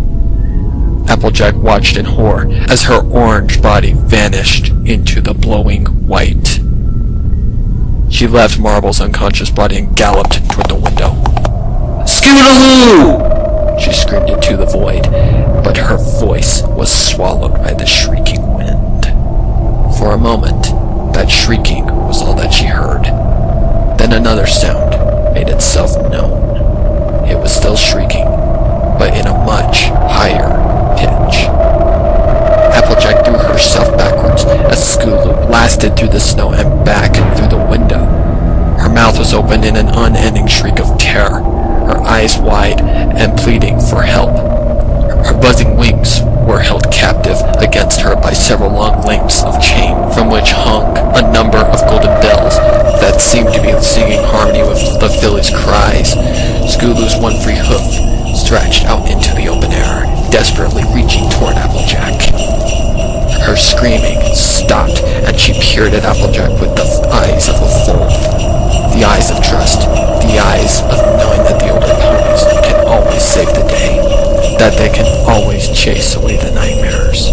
Applejack watched in horror as her orange body vanished into the blowing white. She left Marble's unconscious body and galloped toward the window. Scootaloo! She screamed into the void, but her voice was swallowed by the shrieking wind. For a moment, that shrieking was all that she heard. Then another sound made itself known. It was still shrieking, but in a much higher pitch. Applejack threw herself backwards as Scootaloo blasted through the snow and back through the window. Her mouth was open in an unending shriek of terror, her eyes wide and pleading for help. Her buzzing wings were held captive against her by several long lengths of chain, from which hung a number of golden bells that seemed to be singing harmony with the filly's cries. Scootaloo's one free hoof stretched out into the open air, desperately reaching toward Applejack. Her screaming stopped, and she peered at Applejack with the eyes of a fool. The eyes of trust, the eyes of knowing that the older ponies can always save the day, that they can always chase away the nightmares.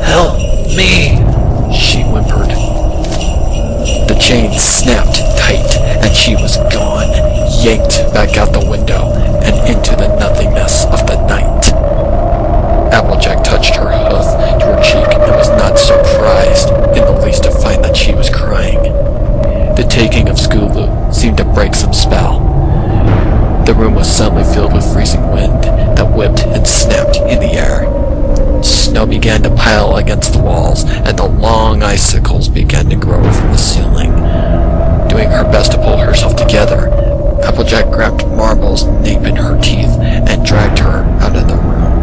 Help me! She whimpered. The chain snapped tight, and she was gone, yanked back out the window and into the nothingness of the night. Applejack touched her hoof to her cheek and was not surprised in the least to find that she was crying. The taking of Scootaloo seemed to break some spell. The room was suddenly filled with freezing wind that whipped and snapped in the air. Snow began to pile against the walls, and the long icicles began to grow from the ceiling. Doing her best to pull herself together, Applejack grabbed Marble's nape in her teeth and dragged her out of the room.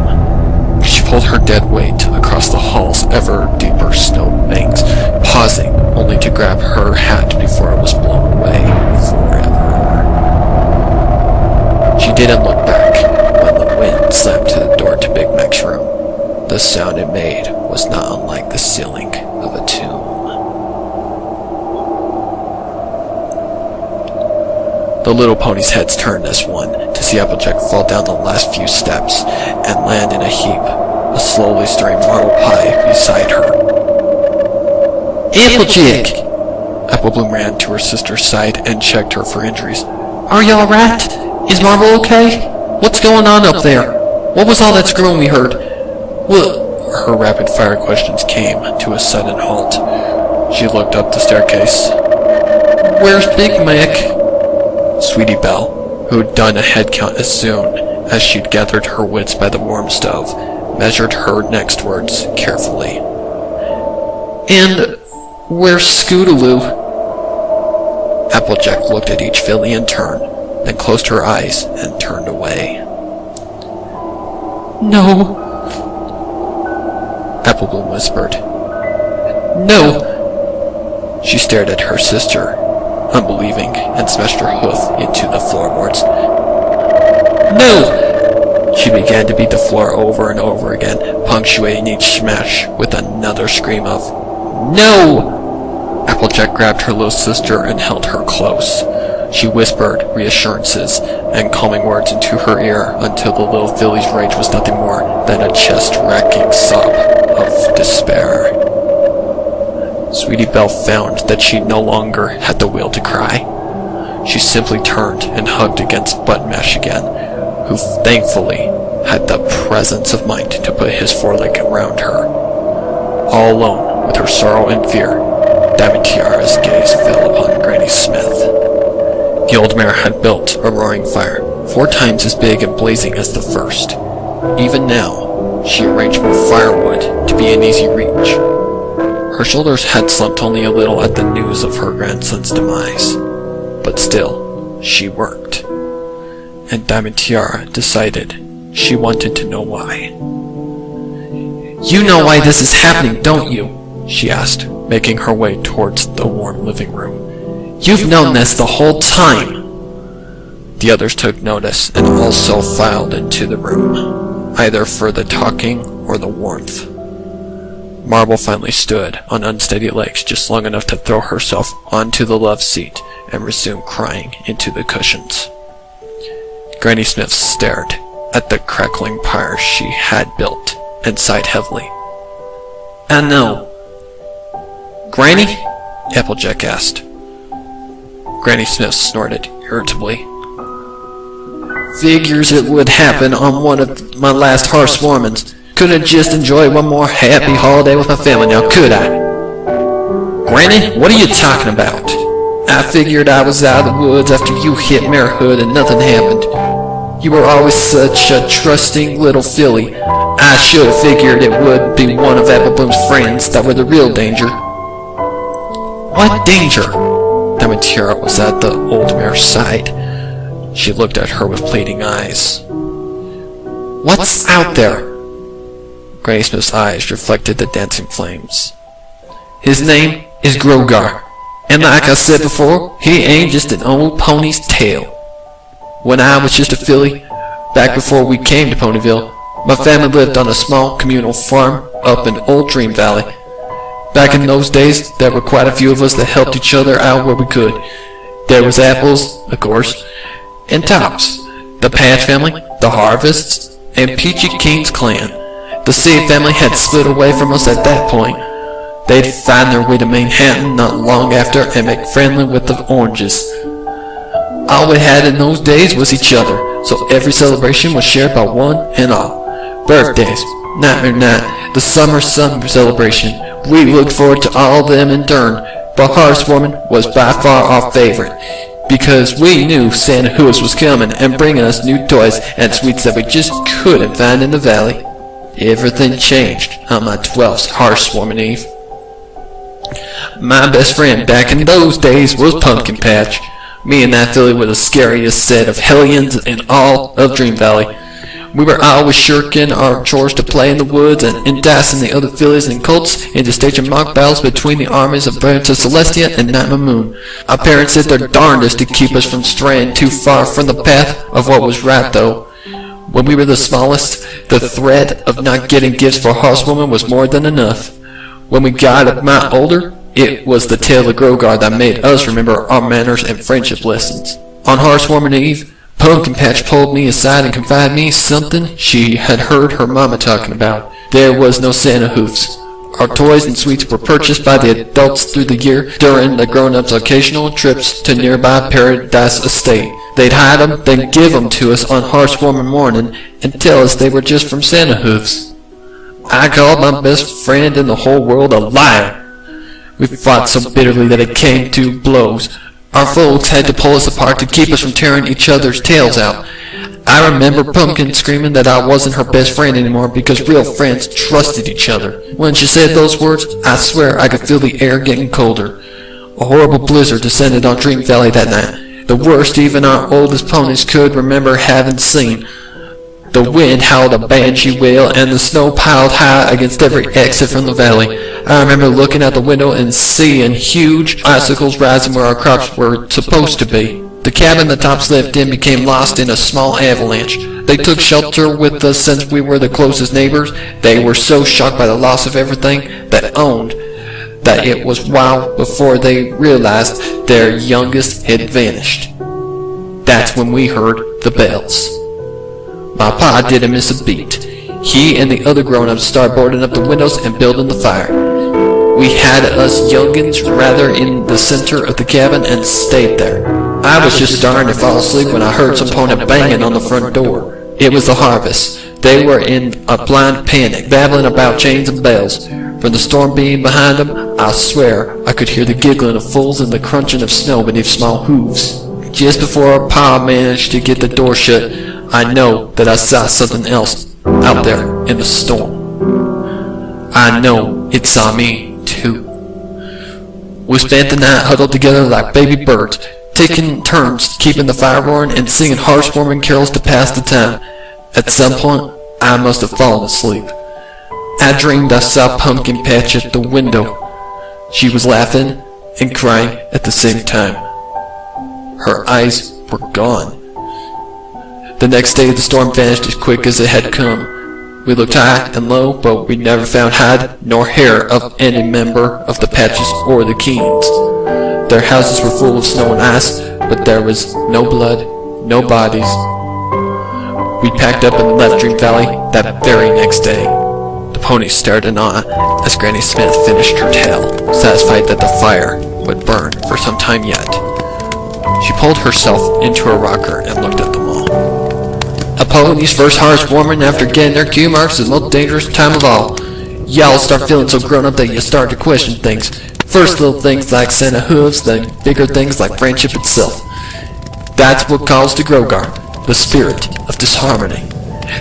pulled her dead weight across the hall's ever deeper snow banks, pausing only to grab her hat before it was blown away forever. She didn't look back when the wind slammed to the door to Big Mac's room. The sound it made was not unlike the sealing of a tomb. The little pony's heads turned as one to see Applejack fall down the last few steps and land in a heap, a slowly stirring marble pie beside her. Applejack! Applebloom ran to her sister's side and checked her for injuries. Are you alright? Is Marble okay? What's going on up there? What was all that screaming we heard? What? Her rapid-fire questions came to a sudden halt. She looked up the staircase. Where's Big Mac? Sweetie Belle, who'd done a head count as soon as she'd gathered her wits by the warm stove, measured her next words carefully. And where's Scootaloo? Applejack looked at each filly in turn, then closed her eyes and turned away. No. Applebloom whispered. No. She stared at her sister, unbelieving, and smashed her hoof into the floorboards. No! She began to beat the floor over and over again, punctuating each smash with another scream of, No! Applejack grabbed her little sister and held her close. She whispered reassurances and calming words into her ear until the little filly's rage was nothing more than a chest-racking sob of despair. Sweetie Belle found that she no longer had the will to cry. She simply turned and hugged against Butt Mash again, who thankfully had the presence of mind to put his foreleg around her. All alone with her sorrow and fear, Diamond Tiara's gaze fell upon Granny Smith. The old mare had built a roaring fire, 4 times as big and blazing as the first. Even now, she arranged more firewood to be in easy reach. Her shoulders had slumped only a little at the news of her grandson's demise, but still, she worked. And Diamond Tiara decided she wanted to know why. You know why this is happening, don't you? She asked, making her way towards the warm living room. You've known this the whole time! The others took notice and also filed into the room, either for the talking or the warmth. Marble finally stood on unsteady legs just long enough to throw herself onto the love seat and resume crying into the cushions. Granny Smith stared at the crackling pyre she had built and sighed heavily. I know. Granny? Applejack asked. Granny Smith snorted irritably. Figures it would happen on one of my last hearthwarmings. Couldn't just enjoy one more happy holiday with my family now, could I? Granny, what are you talking about? I figured I was out of the woods after you hit marehood and nothing happened. You were always such a trusting little filly. I should have figured it would be one of Applebloom's friends that were the real danger. What danger? Diamond Tiara was at the old mare's side. She looked at her with pleading eyes. What's out there? Granny Smith's eyes reflected the dancing flames. His name is Grogar, and like I said before, he ain't just an old pony's tail. When I was just a filly, back before we came to Ponyville, my family lived on a small communal farm up in Old Dream Valley. Back in those days, there were quite a few of us that helped each other out where we could. There was Apples, of course, and Tops, the Patch family, the Harvests, and Peachy King's clan. The Seed family had slid away from us at that point. They'd find their way to Manhattan not long after and make friendly with the Oranges. All we had in those days was each other, so every celebration was shared by one and all. Birthdays, Nightmare Night, the summer sun celebration. We looked forward to all of them in turn, but Hearth'S was by far our favorite, because we knew Santa Claus was coming and bringing us new toys and sweets that we just couldn't find in the valley. Everything changed on my 12th Hearth'S Eve. My best friend back in those days was Pumpkin Patch. Me and that filly were the scariest set of hellions in all of Dream Valley. We were always shirking our chores to play in the woods and enticing the other fillies and colts into staging mock battles between the armies of Princess Celestia and Night Moon. Our parents did their darndest to keep us from straying too far from the path of what was right, though. When we were the smallest, the threat of not getting gifts for Horsewoman was more than enough. When we got a mite older, it was the tale of Grogar that made us remember our manners and friendship lessons. On Horsewoman Eve, Pumpkin Patch pulled me aside and confided me something she had heard her mama talking about. There was no Santa hoofs. Our toys and sweets were purchased by the adults through the year during the grown-ups' occasional trips to nearby Paradise Estate. They'd hide them, then give them to us on Horsewoman morning and tell us they were just from Santa hoofs. I called my best friend in the whole world a liar. We fought so bitterly that it came to blows. Our folks had to pull us apart to keep us from tearing each other's tails out. I remember Pumpkin screaming that I wasn't her best friend anymore because real friends trusted each other. When she said those words, I swear I could feel the air getting colder. A horrible blizzard descended on Dream Valley that night, the worst even our oldest ponies could remember having seen. The wind howled a banshee wail, and the snow piled high against every exit from the valley. I remember looking out the window and seeing huge icicles rising where our crops were supposed to be. The cabin the tops lived in became lost in a small avalanche. They took shelter with us since we were the closest neighbors. They were so shocked by the loss of everything they owned that it was a while before they realized their youngest had vanished. That's when we heard the bells. My pa didn't miss a beat. He and the other grown-ups started boarding up the windows and building the fire. We had us youngins rather in the center of the cabin and stayed there. I was just starting to fall asleep when I heard some pony banging on the front door. It was the harvest. They were in a blind panic, babbling about chains and bells. From the storm being behind them, I swear I could hear the giggling of fools and the crunching of snow beneath small hooves. Just before Pa managed to get the door shut, I know that I saw something else out there in the storm. I know it saw me, too. We spent the night huddled together like baby birds, taking turns keeping the fire roaring and singing heartwarming carols to pass the time. At some point, I must have fallen asleep. I dreamed I saw Pumpkin Patch at the window. She was laughing and crying at the same time. Her eyes were gone. The next day, the storm vanished as quick as it had come. We looked high and low, but we never found hide nor hair of any member of the Patches or the Keens. Their houses were full of snow and ice, but there was no blood, no bodies. We packed up and left Dream Valley that very next day. The ponies stared in awe as Granny Smith finished her tale, satisfied that the fire would burn for some time yet. She pulled herself into a rocker and looked at them all. A pony's first heart's warming after getting their cue marks is the most dangerous time of all. Y'all start feeling so grown up that you start to question things. First little things like Santa hooves, then bigger things like friendship itself. That's what calls to Grogar, the spirit of disharmony.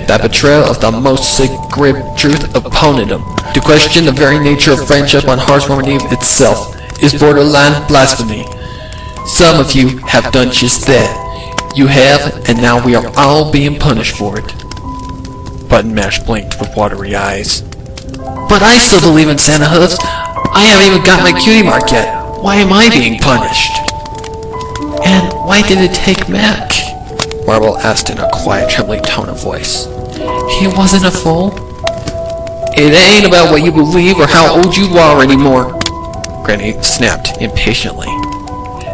That betrayal of the most sacred truth of ponydom. To question the very nature of friendship on Hearth'S Eve itself is borderline blasphemy. Some of you have done just that. You have, and now we are all being punished for it. Button Mash blinked with watery eyes. But I still believe in Santa Hooves. I haven't even got my cutie mark yet. Why am I being punished? And why did it take Mac? Marble asked in a quiet, trembling tone of voice. He wasn't a fool. It ain't about what you believe or how old you are anymore. Granny snapped impatiently.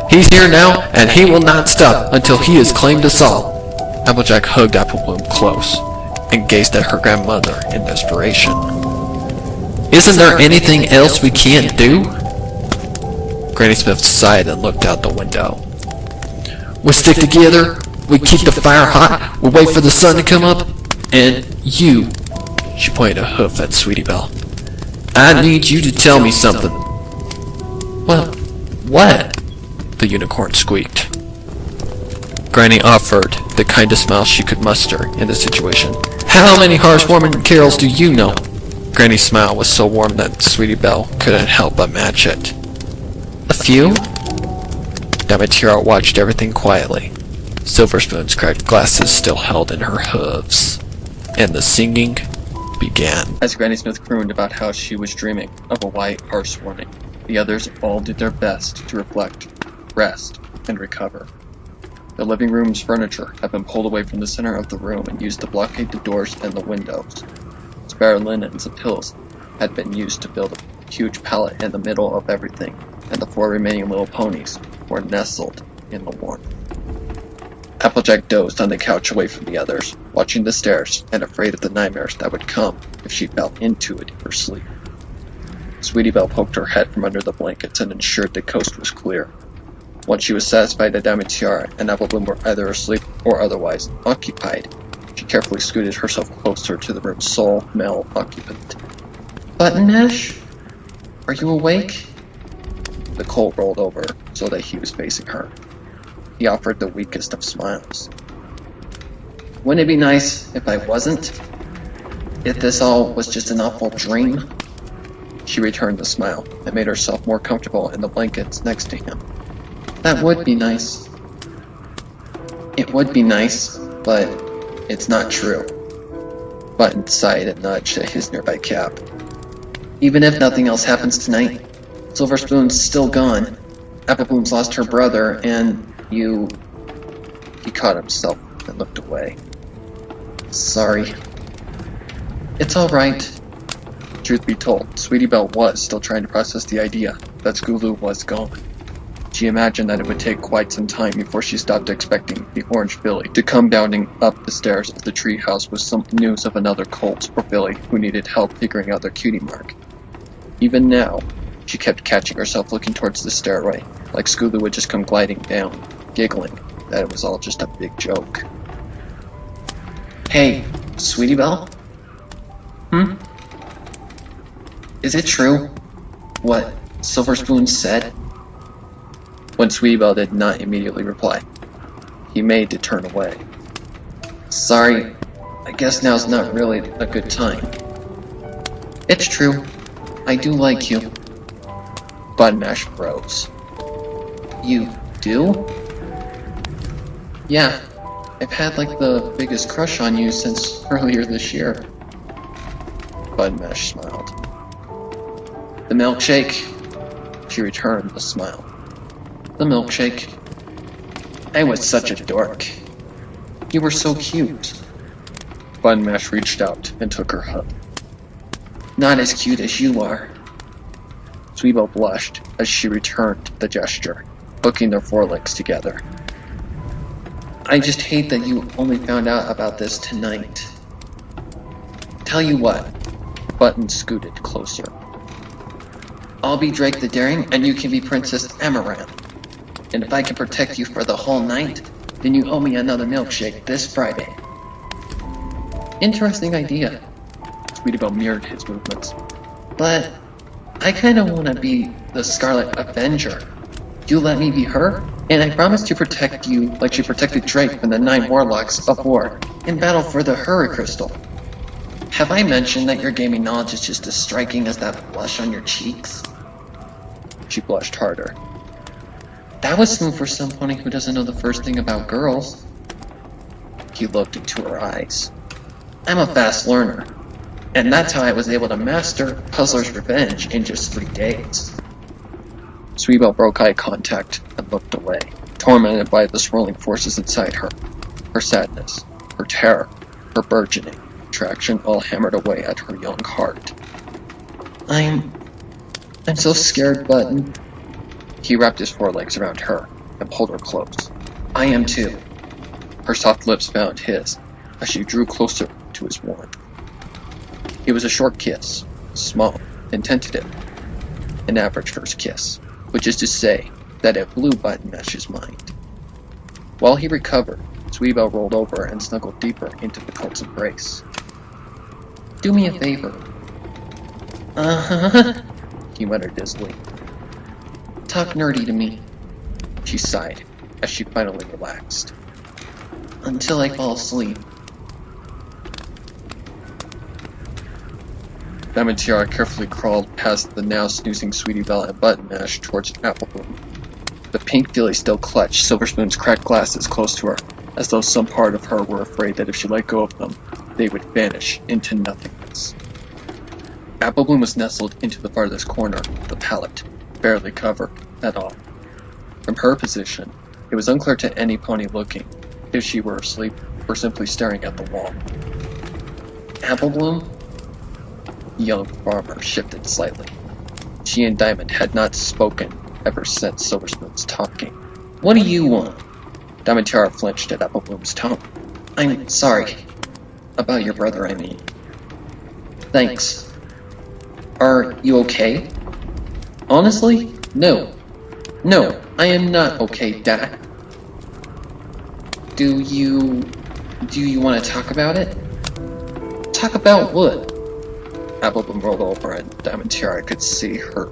He's here now, and he will not stop until he has claimed us all. Applejack hugged Applebloom close and gazed at her grandmother in desperation. Isn't there anything else we can't do? Granny Smith sighed and looked out the window. We stick together, we keep the fire hot, we wait for the sun to come up, and you, she pointed a hoof at Sweetie Belle. I need you to tell me something. Well, what? The unicorn squeaked. Granny offered the kindest smile she could muster in the situation. How many heartwarming carols do you know? Granny's smile was so warm that Sweetie Belle couldn't help but match it. A few? TIARA watched everything quietly. Silverspoon's cracked glasses still held in her hooves. and the singing began. As Granny Smith crooned about how she was dreaming of a white harsh warning, the others all did their best to reflect, rest, and recover. The living room's furniture had been pulled away from the center of the room and used to blockade the doors and the windows. Spare linens and pillows had been used to build a huge pallet in the middle of everything, and the 4 remaining little ponies were nestled in the warmth. Applejack dozed on the couch away from the others, watching the stairs and afraid of the nightmares that would come if she fell into a deeper sleep. Sweetie Belle poked her head from under the blankets and ensured the coast was clear. Once she was satisfied that Diamond Tiara and Apple Bloom were either asleep or otherwise occupied, she carefully scooted herself closer to the room's sole male occupant. Button Mash? Are you awake? The coal rolled over so that he was facing her. He offered the weakest of smiles. Wouldn't it be nice if I wasn't? If this all was just an awful dream? She returned the smile and made herself more comfortable in the blankets next to him. That would be nice. It would be nice, but it's not true. Button sighed and nudged at his nearby cap. Even if nothing else happens tonight, Silverspoon's still gone. Apple Bloom's lost her brother, and you... He caught himself and looked away. Sorry. It's alright. Truth be told, Sweetie Belle was still trying to process the idea that Skooloo was gone. She imagined that it would take quite some time before she stopped expecting the Orange Billy to come bounding up the stairs of the treehouse with some news of another Colt or Billy who needed help figuring out their cutie mark. Even now, she kept catching herself looking towards the stairway, like Skooloo would just come gliding down, giggling that it was all just a big joke. Hey, Sweetie Belle? Is it true what Silverspoon said? When Sweetie Belle did not immediately reply, he made to turn away. Sorry, I guess now's not really a good time. It's true. I do like you. Button Mash froze. You do? Yeah, I've had like the biggest crush on you since earlier this year. Button Mash smiled. The milkshake? She returned the smile. The milkshake. I was such a dork. You were so cute. Button Mash reached out and took her hug. Not as cute as you are. Sweetie Belle blushed as she returned the gesture, hooking their forelegs together. I just hate that you only found out about this tonight. Tell you what. Button scooted closer. I'll be Drake the Daring, and you can be Princess Amaranth. And if I can protect you for the whole night, then you owe me another milkshake this Friday. Interesting idea. Sweetie Belle mirrored his movements. But I kind of want to be the Scarlet Avenger. You let me be her, and I promise to protect you like she protected Drake from the 9 Warlocks of War in battle for the Hurry Crystal. Have I mentioned that your gaming knowledge is just as striking as that blush on your cheeks? She blushed harder. That was smooth for someone who doesn't know the first thing about girls. He looked into her eyes. I'm a fast learner, and that's how I was able to master Puzzler's Revenge in just 3 days. Sweetie Belle broke eye contact and looked away, tormented by the swirling forces inside her. Her sadness, her terror, her burgeoning attraction all hammered away at her young heart. I'm so scared, Button. He wrapped his forelegs around her and pulled her close. I am too. Her soft lips found his as she drew closer to his warmth. It was a short kiss, small and tentative, an average first kiss, which is to say that it blew Button Mash's mind. While he recovered, Sweetie Belle rolled over and snuggled deeper into the Colt's embrace. Do me a favor. He muttered dizzily. Talk nerdy to me. She sighed as she finally relaxed. Until I fall asleep. Diamond Tiara carefully crawled past the now snoozing Sweetie Belle and Button Mash towards Apple Bloom. The pink filly still clutched Silverspoon's cracked glasses close to her, as though some part of her were afraid that if she let go of them, they would vanish into nothingness. Apple Bloom was nestled into the farthest corner of the pallet, barely covered at all. From her position, it was unclear to any pony looking if she were asleep or simply staring at the wall. Apple Bloom? The young farmer shifted slightly. She and Diamond had not spoken ever since Silverspoon's talking. What do you want? Diamond Tiara flinched at Apple Bloom's tone. I'm sorry. About your brother, I mean. Thanks. Are you okay? Honestly, no. No, I am not okay, Dad. Do you want to talk about it? Talk about what? Apple Bloom rolled over and Diamond Tiara could see her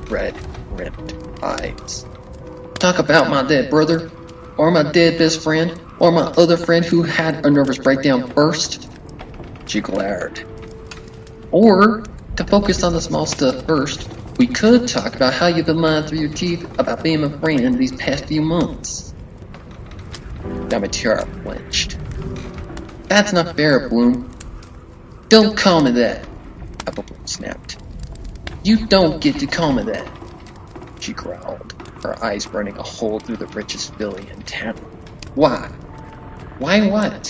red-rimmed eyes. Talk about my dead brother? Or my dead best friend? Or my other friend who had a nervous breakdown first? She glared. Or, to focus on the small stuff first, we could talk about how you've been lying through your teeth about being my friend these past few months. Diamond Tiara flinched. That's not fair, Bloom. Don't call me that, Apple Bloom snapped. You don't get to call me that, she growled, her eyes burning a hole through the richest filly in town. Why? Why what?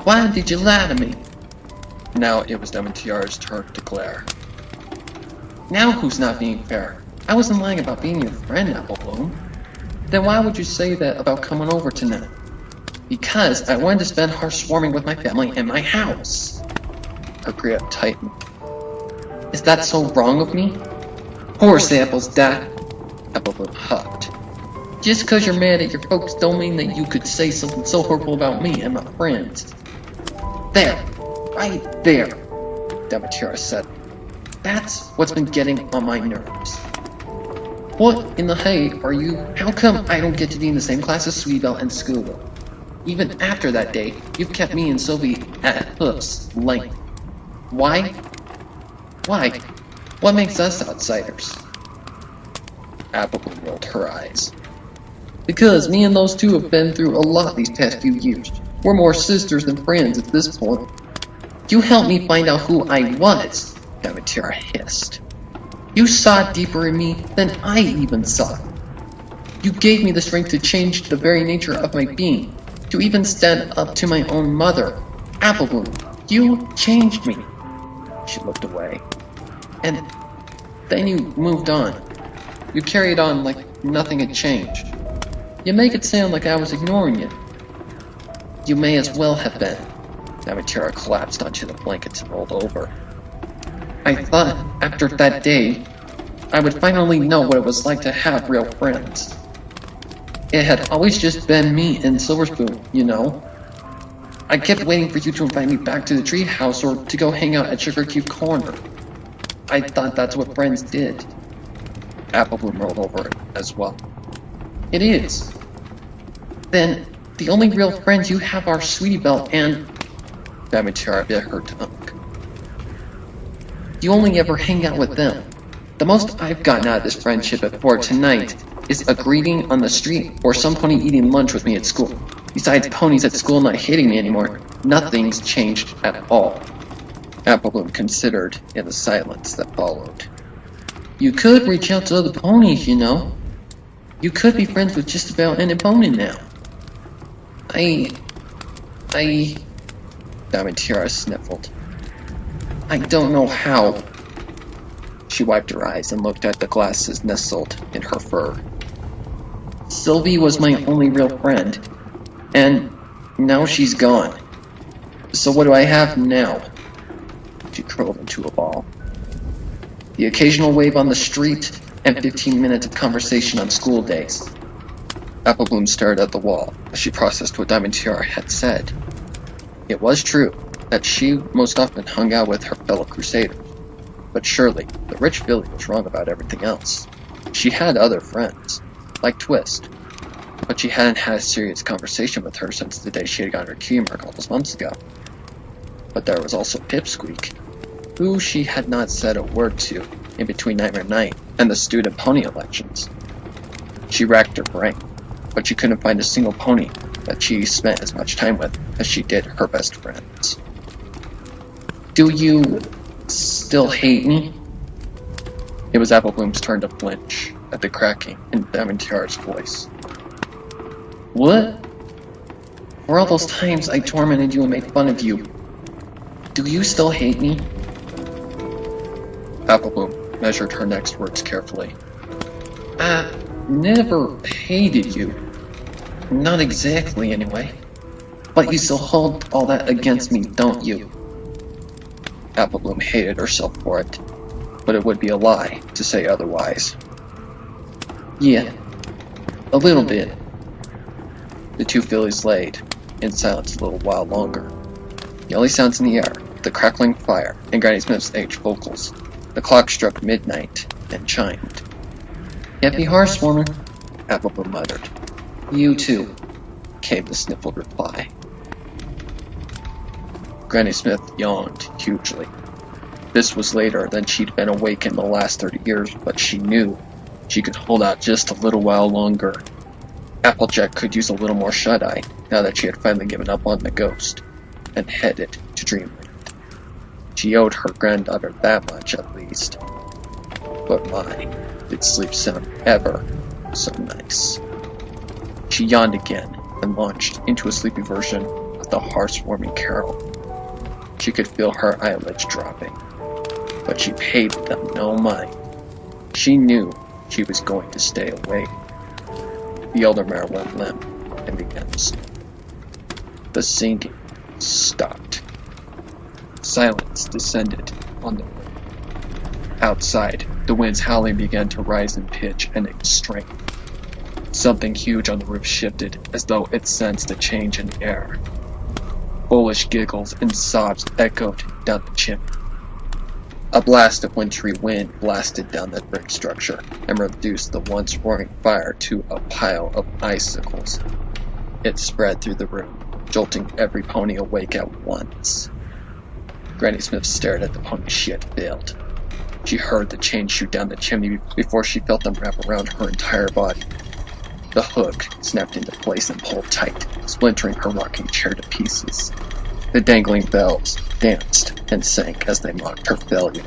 Why did you lie to me? Now it was Diamond Tiara's turn to glare. Now who's not being fair? I wasn't lying about being your friend, Apple Bloom. Then why would you say that about coming over tonight? Because I wanted to spend hearthswarming with my family in my house. Her grip tightened. Is that so wrong of me? Horse apples, Dad. Apple Bloom huffed. Just cause you're mad at your folks don't mean that you could say something so horrible about me and my friends. There. Right there, Diamond Tiara said. That's what's been getting on my nerves. What in the hay are you? How come I don't get to be in the same class as Sweetbelle in school? Even after that day, you've kept me and Sylvie at Hearth'S length. Why? Why? What makes us outsiders? Apple Bloom rolled her eyes. Because me and those two have been through a lot these past few years. We're more sisters than friends at this point. You helped me find out who I was, Diamond Tiara hissed. You saw deeper in me than I even saw. You gave me the strength to change the very nature of my being, to even stand up to my own mother. Apple Bloom, you changed me. She looked away. And then you moved on. You carried on like nothing had changed. You make it sound like I was ignoring you. You may as well have been. Diamond Tiara collapsed onto the blankets and rolled over. I thought, after that day, I would finally know what it was like to have real friends. It had always just been me and Silverspoon, you know? I kept waiting for you to invite me back to the treehouse or to go hang out at Sugar Cube Corner. I thought that's what friends did. Apple Bloom rolled over it as well. It is. Then, the only real friends you have are Sweetbelle and... Diamond Tiara bit her tongue. You only ever hang out with them. The most I've gotten out of this friendship before tonight is a greeting on the street or some pony eating lunch with me at school. Besides ponies at school not hating me anymore, nothing's changed at all. Apple Bloom considered in the silence that followed. You could reach out to other ponies, you know. You could be friends with just about any pony now. Diamond Tiara sniffled. I don't know how. She wiped her eyes and looked at the glasses nestled in her fur. Sylvie was my only real friend, and now she's gone. So what do I have now? She curled into a ball. The occasional wave on the street, and 15 minutes of conversation on school days. Apple Bloom stared at the wall as she processed what Diamond Tiara had said. It was true that she most often hung out with her fellow crusaders, but surely the rich filly was wrong about everything else. She had other friends, like Twist, but she hadn't had a serious conversation with her since the day she had gotten her key mark all those months ago. But there was also Pipsqueak, who she had not said a word to in between Nightmare Night and the student pony elections. She racked her brain, but she couldn't find a single pony that she spent as much time with as she did her best friends. Do you still hate me? It was Apple Bloom's turn to flinch at the cracking in TIARA's voice. What? For all those times I tormented you and made fun of you, do you still hate me? Apple Bloom measured her next words carefully. I never hated you. Not exactly, anyway. But you still hold all that against me, don't you? Apple Bloom hated herself for it, but it would be a lie to say otherwise. Yeah, a little bit. The two fillies laid in silence a little while longer. The only sounds in the air, the crackling fire, and Granny Smith's aged vocals. The clock struck midnight and chimed. Happy Hearth'S, Apple Bloom muttered. You too, came the sniffled reply. Granny Smith yawned hugely. This was later than she'd been awake in the last 30 years, but she knew she could hold out just a little while longer. Applejack could use a little more shut-eye, now that she had finally given up on the ghost, and headed to Dreamland. She owed her granddaughter that much, at least. But my, did sleep sound ever so nice. She yawned again, and launched into a sleepy version of the hearth-warming carol. She could feel her eyelids dropping, but she paid them no mind. She knew she was going to stay awake. The elder mare went limp and began to snore. The singing stopped. Silence descended on the room. Outside, the wind's howling began to rise in pitch and in strength. Something huge on the roof shifted as though it sensed a change in the air. Foolish giggles and sobs echoed down the chimney. A blast of wintry wind blasted down the brick structure and reduced the once roaring fire to a pile of icicles. It spread through the room, jolting every pony awake at once. Granny Smith stared at the ponies she had failed. She heard the chain shoot down the chimney before she felt them wrap around her entire body. The hook snapped into place and pulled tight, splintering her rocking chair to pieces. The dangling bells danced and sank as they mocked her failure.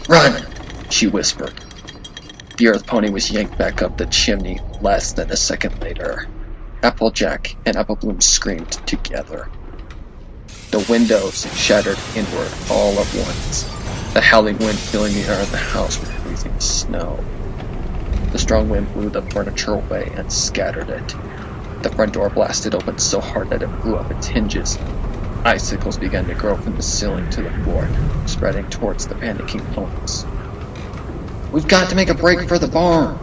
"Run!" she whispered. The earth pony was yanked back up the chimney less than a second later. Applejack and Apple Bloom screamed together. The windows shattered inward all at once, the howling wind filling the air of the house with freezing snow. The strong wind blew the furniture away and scattered it. The front door blasted open so hard that it blew up its hinges. Icicles began to grow from the ceiling to the floor, spreading towards the panicking ponies. "We've got to make a break for the barn!"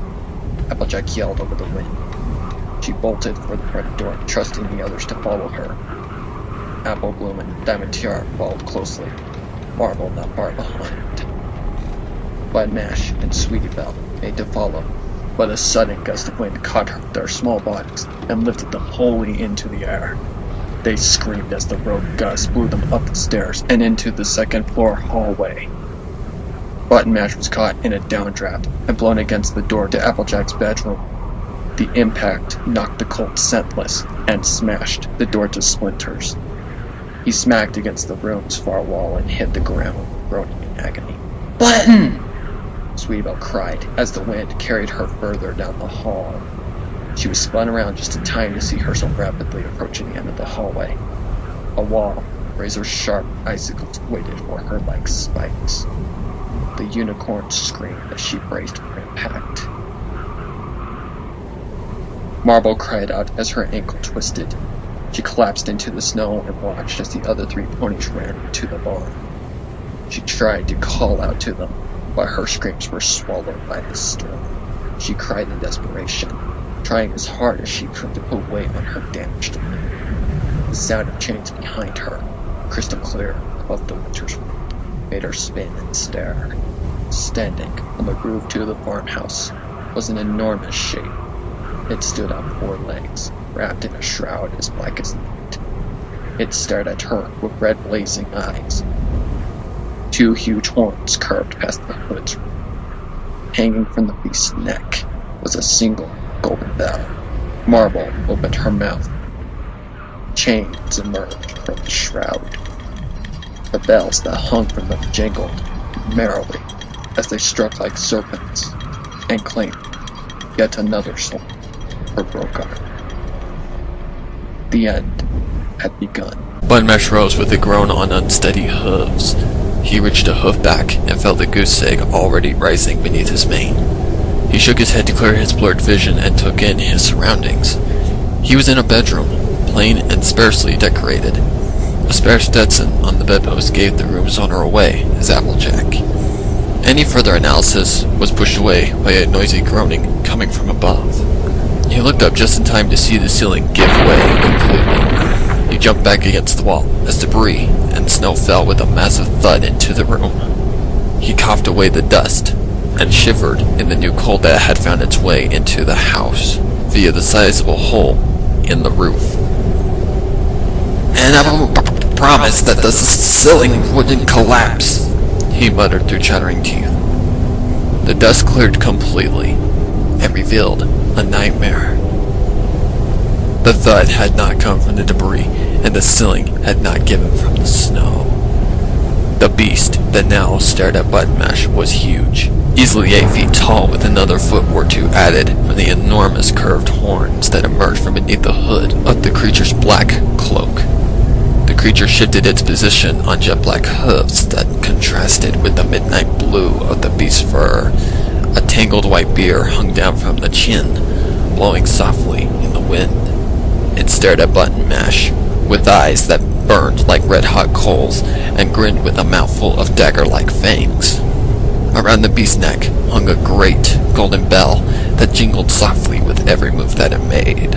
Applejack yelled over the wind. She bolted for the front door, trusting the others to follow her. Apple Bloom and Diamond Tiara followed closely, Marble not far behind. Bud Mash and Sweetie Belle made to follow, but a sudden gust of wind caught their small bodies and lifted them wholly into the air. They screamed as the rogue gust blew them up the stairs and into the second-floor hallway. Button Mash was caught in a downdraft and blown against the door to Applejack's bedroom. The impact knocked the colt senseless and smashed the door to splinters. He smacked against the room's far wall and hit the ground, groaning in agony. "Button!" Sweetie Belle cried as the wind carried her further down the hall. She was spun around just in time to see herself rapidly approaching the end of the hallway. A wall, razor-sharp icicles waited for her like spikes. The unicorn screamed as she braced for impact. Marble cried out as her ankle twisted. She collapsed into the snow and watched as the other three ponies ran to the barn. She tried to call out to them, but her screams were swallowed by the storm. She cried in desperation, trying as hard as she could to put weight on her damaged limb. The sound of chains behind her, crystal clear above the winter's wind, made her spin and stare. Standing on the roof to the farmhouse was an enormous shape. It stood on 4 legs, wrapped in a shroud as black as night. It stared at her with red blazing eyes. 2 huge horns curved past the hood's rim. Hanging from the beast's neck was a single golden bell. Marble opened her mouth. Chains emerged from the shroud. The bells that hung from them jingled merrily as they struck like serpents and claimed yet another soul for Grogar. The end had begun. Buttonmash rose with a groan on unsteady hooves. He reached a hoof back and felt the goose egg already rising beneath his mane. He shook his head to clear his blurred vision and took in his surroundings. He was in a bedroom, plain and sparsely decorated. A spare Stetson on the bedpost gave the room's owner away as Applejack. Any further analysis was pushed away by a noisy groaning coming from above. He looked up just in time to see the ceiling give way completely. He jumped back against the wall as debris and snow fell with a massive thud into the room. He coughed away the dust and shivered in the new cold that had found its way into the house via the sizable hole in the roof. And I promised that the ceiling wouldn't collapse, he muttered through chattering teeth. The dust cleared completely and revealed a nightmare. The thud had not come from the debris, and the ceiling had not given from the snow. The beast that now stared at Buttonmash was huge, easily 8 feet tall, with another foot or two added from the enormous curved horns that emerged from beneath the hood of the creature's black cloak. The creature shifted its position on jet black hooves that contrasted with the midnight blue of the beast's fur. A tangled white beard hung down from the chin, blowing softly in the wind. It stared at Buttonmash with eyes that burned like red-hot coals and grinned with a mouthful of dagger-like fangs. Around the beast's neck hung a great golden bell that jingled softly with every move that it made.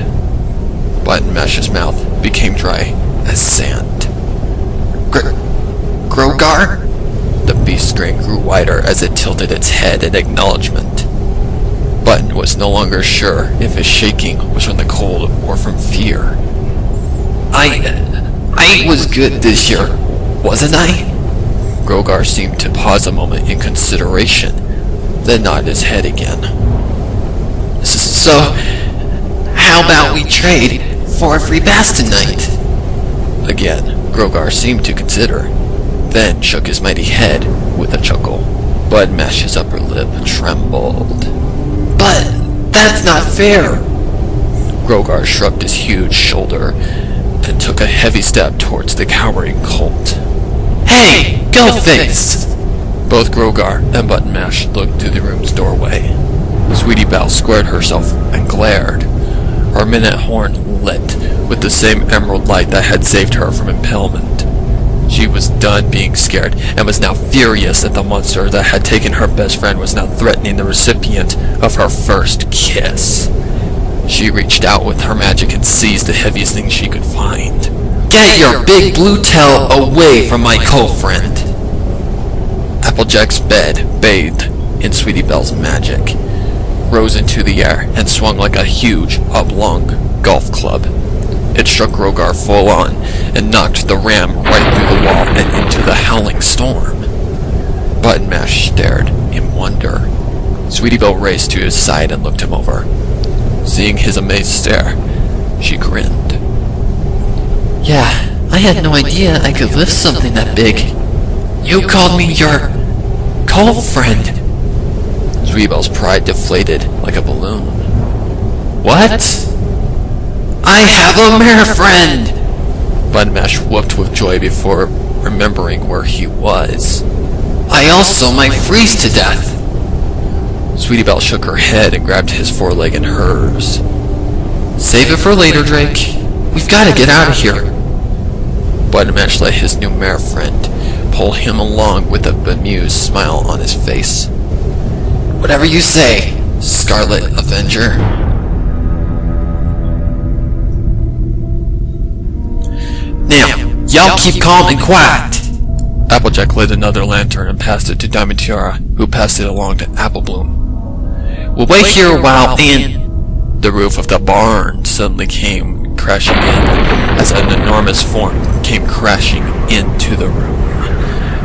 Buttonmash's mouth became dry as sand. Grogar? The beast's grin grew wider as it tilted its head in acknowledgement. Button was no longer sure if his shaking was from the cold or from fear. I was good this year, wasn't I? Grogar seemed to pause a moment in consideration, then nodded his head again. So, how about we trade for a free bath tonight? Again, Grogar seemed to consider, then shook his mighty head with a chuckle. Buttonmash's upper lip trembled. But that's not fair. Grogar shrugged his huge shoulder and took a heavy step towards the cowering colt. Hey, go fix! Both Grogar and Buttonmash looked through the room's doorway. Sweetie Belle squared herself and glared. Her minute horn lit with the same emerald light that had saved her from impalement. She was done being scared and was now furious that the monster that had taken her best friend was now threatening the recipient of her first kiss. She reached out with her magic and seized the heaviest thing she could find. Get your big blue tail away from my co-friend! Applejack's bed, bathed in Sweetie Belle's magic, rose into the air and swung like a huge, oblong golf club. It struck Grogar full on and knocked the ram right through the wall and into the howling storm. Buttonmash stared in wonder. Sweetie Belle raced to his side and looked him over. Seeing his amazed stare, she grinned. Yeah, I had no idea I could lift something that big. You called me your co-friend. Sweetie Belle's pride deflated like a balloon. What? I have a mere friend! Buttonmash whooped with joy before remembering where he was. I also might freeze to death. Sweetie Belle shook her head and grabbed his foreleg in hers. Save it for later, Drake. We've got to get out of here. Buttonmash let his new mare friend pull him along with a bemused smile on his face. Whatever you say, Scarlet Avenger. Now, y'all keep calm and quiet. Applejack lit another lantern and passed it to Diamond Tiara, who passed it along to Applebloom. We'll wait here while in... The roof of the barn suddenly came crashing in as an enormous form came crashing into the room.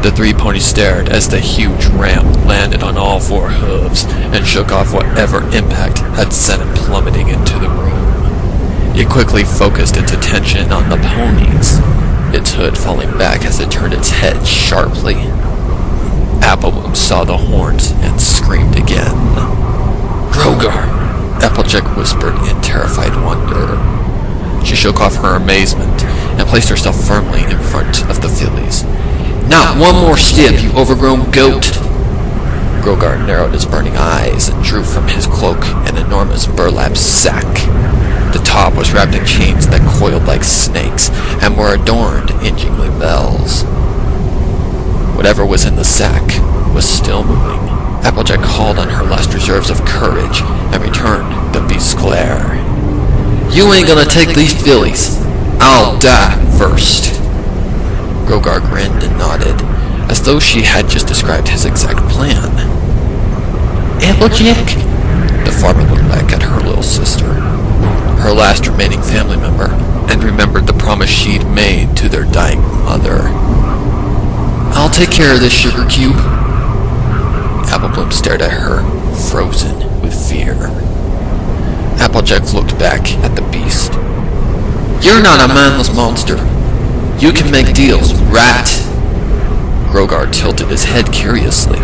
The three ponies stared as the huge ram landed on all four hooves and shook off whatever impact had sent it plummeting into the room. It quickly focused its attention on the ponies. its hood falling back as it turned its head sharply. Applebloom saw the horns and screamed again. "Grogar!" Applejack whispered in terrified wonder. She shook off her amazement and placed herself firmly in front of the fillies. Not one more step, you overgrown goat! Grogar narrowed his burning eyes and drew from his cloak an enormous burlap sack. The top was wrapped in chains that coiled like snakes and were adorned in jingling bells. Whatever was in the sack was still moving. Applejack called on her last reserves of courage and returned the beast's glare. You ain't gonna take these fillies. I'll die first. Grogar grinned and nodded, as though she had just described his exact plan. Applejack? The farmer looked back at her little sister, her last remaining family member, and remembered the promise she'd made to their dying mother. I'll take care of this sugar cube. Applebloom stared at her, frozen with fear. Applejack looked back at the beast. You're not a mindless monster. You can make deals, right? Grogar tilted his head curiously.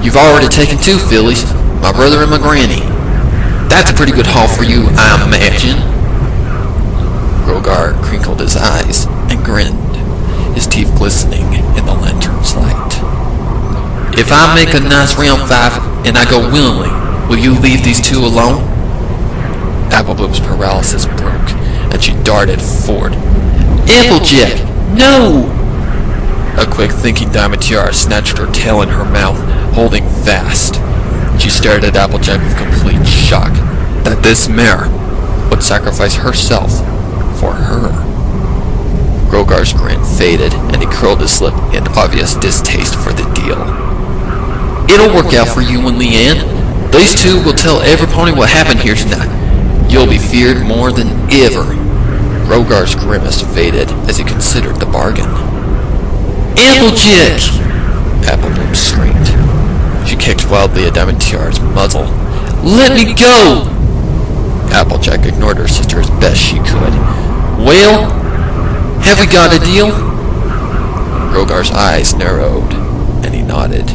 You've already taken 2 fillies, my brother and my granny. That's a pretty good haul for you, I imagine. Grogar crinkled his eyes and grinned, his teeth glistening in the lantern's light. If I make a nice round 5 and I go willingly, will you leave these 2 alone? Applebloom's paralysis broke, and she darted forward. Applejack, no! A quick thinking Diamond Tiara snatched her tail in her mouth, holding fast. She stared at Applejack with complete shock that this mare would sacrifice herself for her. Grogar's grin faded, and he curled his lip in obvious distaste for the deal. It'll work out for you and Leanne. These 2 will tell every pony what happened here tonight. You'll be feared more than ever. Grogar's grimace faded as he considered the bargain. Applejack! Applebloom screamed. She kicked wildly at Diamond Tiara's muzzle. Let me go! Applejack ignored her sister as best she could. Well, have we got a deal? Grogar's eyes narrowed, and he nodded.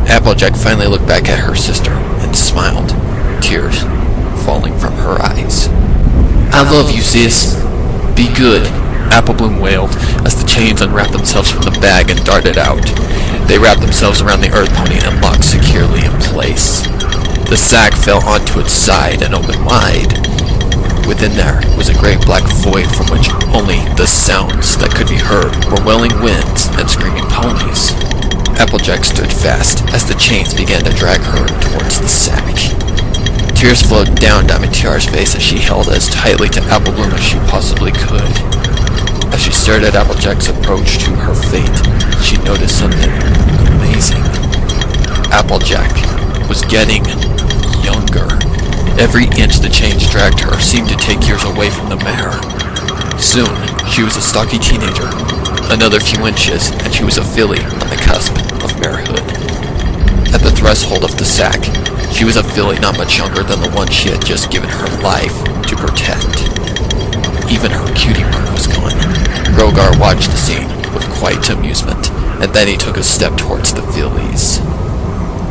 Applejack finally looked back at her sister and smiled, tears falling from her eyes. I love you, sis. Be good. Applebloom wailed as the chains unwrapped themselves from the bag and darted out. They wrapped themselves around the earth pony and locked securely in place. The sack fell onto its side and opened wide. Within there was a great black void from which only the sounds that could be heard were wailing winds and screaming ponies. Applejack stood fast as the chains began to drag her towards the sack. Tears flowed down Diamond Tiara's face as she held as tightly to Applebloom as she possibly could. As she stared at Applejack's approach to her fate, she noticed something amazing. Applejack was getting younger. Every inch the chains dragged her seemed to take years away from the mare. Soon, she was a stocky teenager. Another few inches, and she was a filly on the cusp of marehood. At the threshold of the sack, she was a filly not much younger than the one she had just given her life to protect. Even her cutie mark was gone. Grogar watched the scene with quiet amusement, and then he took a step towards the fillies.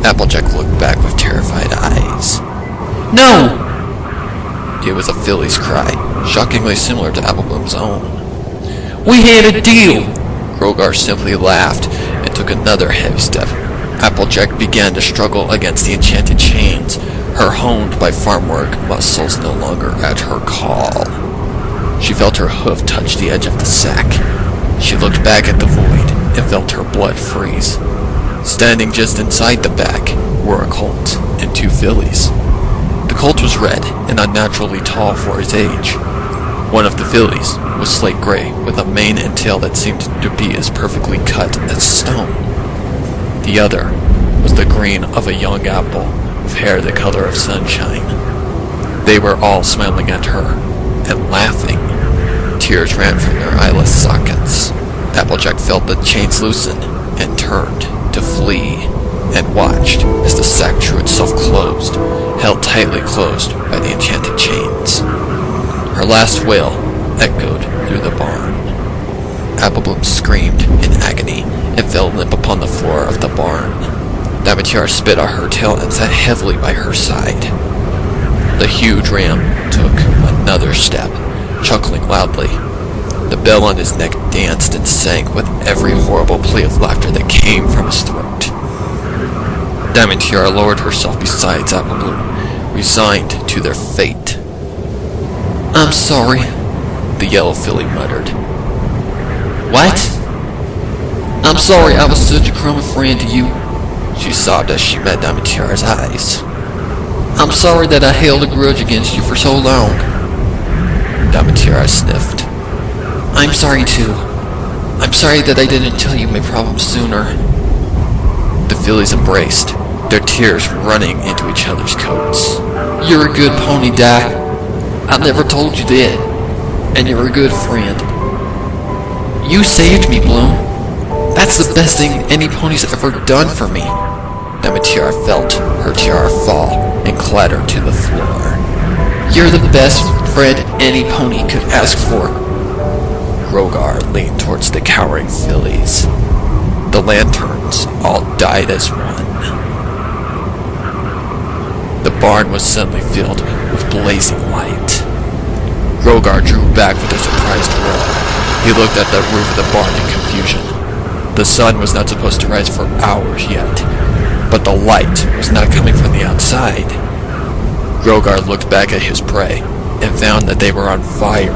Applejack looked back with terrified eyes. No! It was a filly's cry, shockingly similar to Applebloom's own. We had a deal! Grogar simply laughed and took another heavy step. Applejack began to struggle against the enchanted chains, her honed by farm work muscles no longer at her call. She felt her hoof touch the edge of the sack. She looked back at the void and felt her blood freeze. Standing just inside the bag were a colt and 2 fillies. The colt was red and unnaturally tall for his age. One of the fillies was slate gray with a mane and tail that seemed to be as perfectly cut as stone. The other was the green of a young apple with hair the color of sunshine. They were all smiling at her and laughing. Tears ran from their eyeless sockets. Applejack felt the chains loosen and turned to flee, and watched as the sack drew itself closed, held tightly closed by the enchanted chains. Her last wail echoed through the barn. Apple Bloom screamed in agony and fell limp upon the floor of the barn. Tiara spit on her tail and sat heavily by her side. The huge ram took another step, chuckling loudly. The bell on his neck danced and sang with every horrible plea of laughter that came from his throat. Tiara lowered herself beside Apple Bloom, resigned to their fate. I'm sorry, the yellow filly muttered. What? I'm sorry I was such a crummy friend to you. She sobbed as she met Tiara's eyes. I'm sorry that I held a grudge against you for so long. Tiara sniffed. I'm sorry too. I'm sorry that I didn't tell you my problems sooner. The fillies embraced, their tears running into each other's coats. You're a good pony, Dak. I never told you that. And you're a good friend. You saved me, Bloom. That's the best thing any pony's ever done for me. Tiara felt her tiara fall and clatter to the floor. You're the best friend any pony could ask for. Grogar leaned towards the cowering fillies. The lanterns all died as one. The barn was suddenly filled with blazing light. Grogar drew back with a surprised roar. He looked at the roof of the barn in confusion. The sun was not supposed to rise for hours yet, but the light was not coming from the outside. Grogar looked back at his prey and found that they were on fire.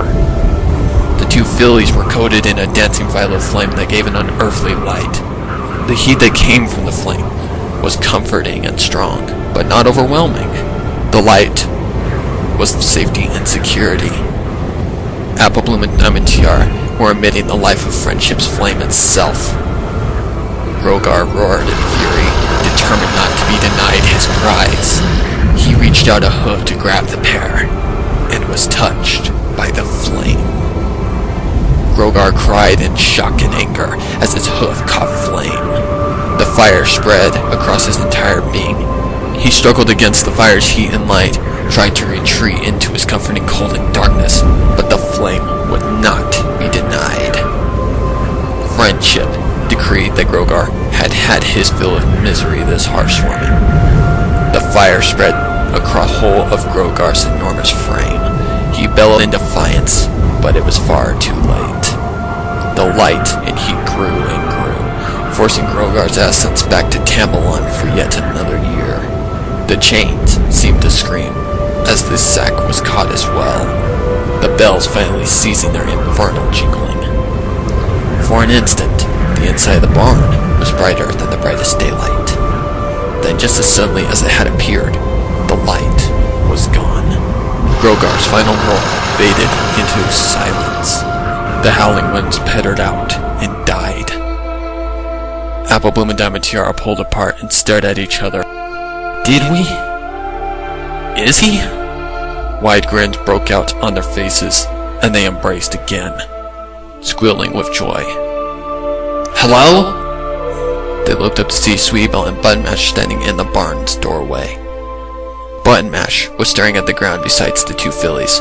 The two fillies were coated in a dancing violet flame that gave an unearthly light. The heat that came from the flame was comforting and strong, but not overwhelming. The light was safety and security. Apple Bloom and Tiara were emitting the life of friendship's flame itself. Grogar roared in fury, determined not to be denied his prize. He reached out a hoof to grab the pair, and was touched by the flame. Grogar cried in shock and anger as his hoof caught flame. The fire spread across his entire being. He struggled against the fire's heat and light, tried to retreat into his comforting cold and darkness, but the flame would not be denied. Friendship decreed that Grogar had had his fill of misery this hearthwarming. The fire spread across the whole of Grogar's enormous frame. He bellowed in defiance, but it was far too late. The light and heat grew and grew, forcing Grogar's essence back to Tambalon for yet another year. The chains seemed to scream as the sack was caught as well, the bells finally ceasing their infernal jingling. For an instant, the inside of the barn was brighter than the brightest daylight. Then just as suddenly as it had appeared, the light was gone. Grogar's final roar faded into silence. The howling winds petered out and died. Apple Bloom and Tiara pulled apart and stared at each other. Did we? Is he? Wide grins broke out on their faces, and they embraced again, squealing with joy. Hello? They looked up to see Sweetbell and Button Mash standing in the barn's doorway. Button Mash was staring at the ground beside the two fillies.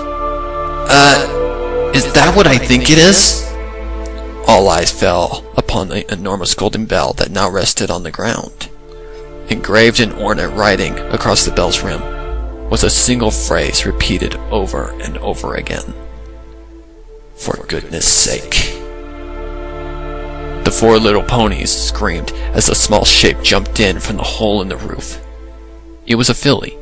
Is that what I think it is? All eyes fell upon the enormous golden bell that now rested on the ground. Engraved in ornate writing across the bell's rim was a single phrase repeated over and over again. For goodness sake. The four little ponies screamed as a small shape jumped in from the hole in the roof. It was a filly.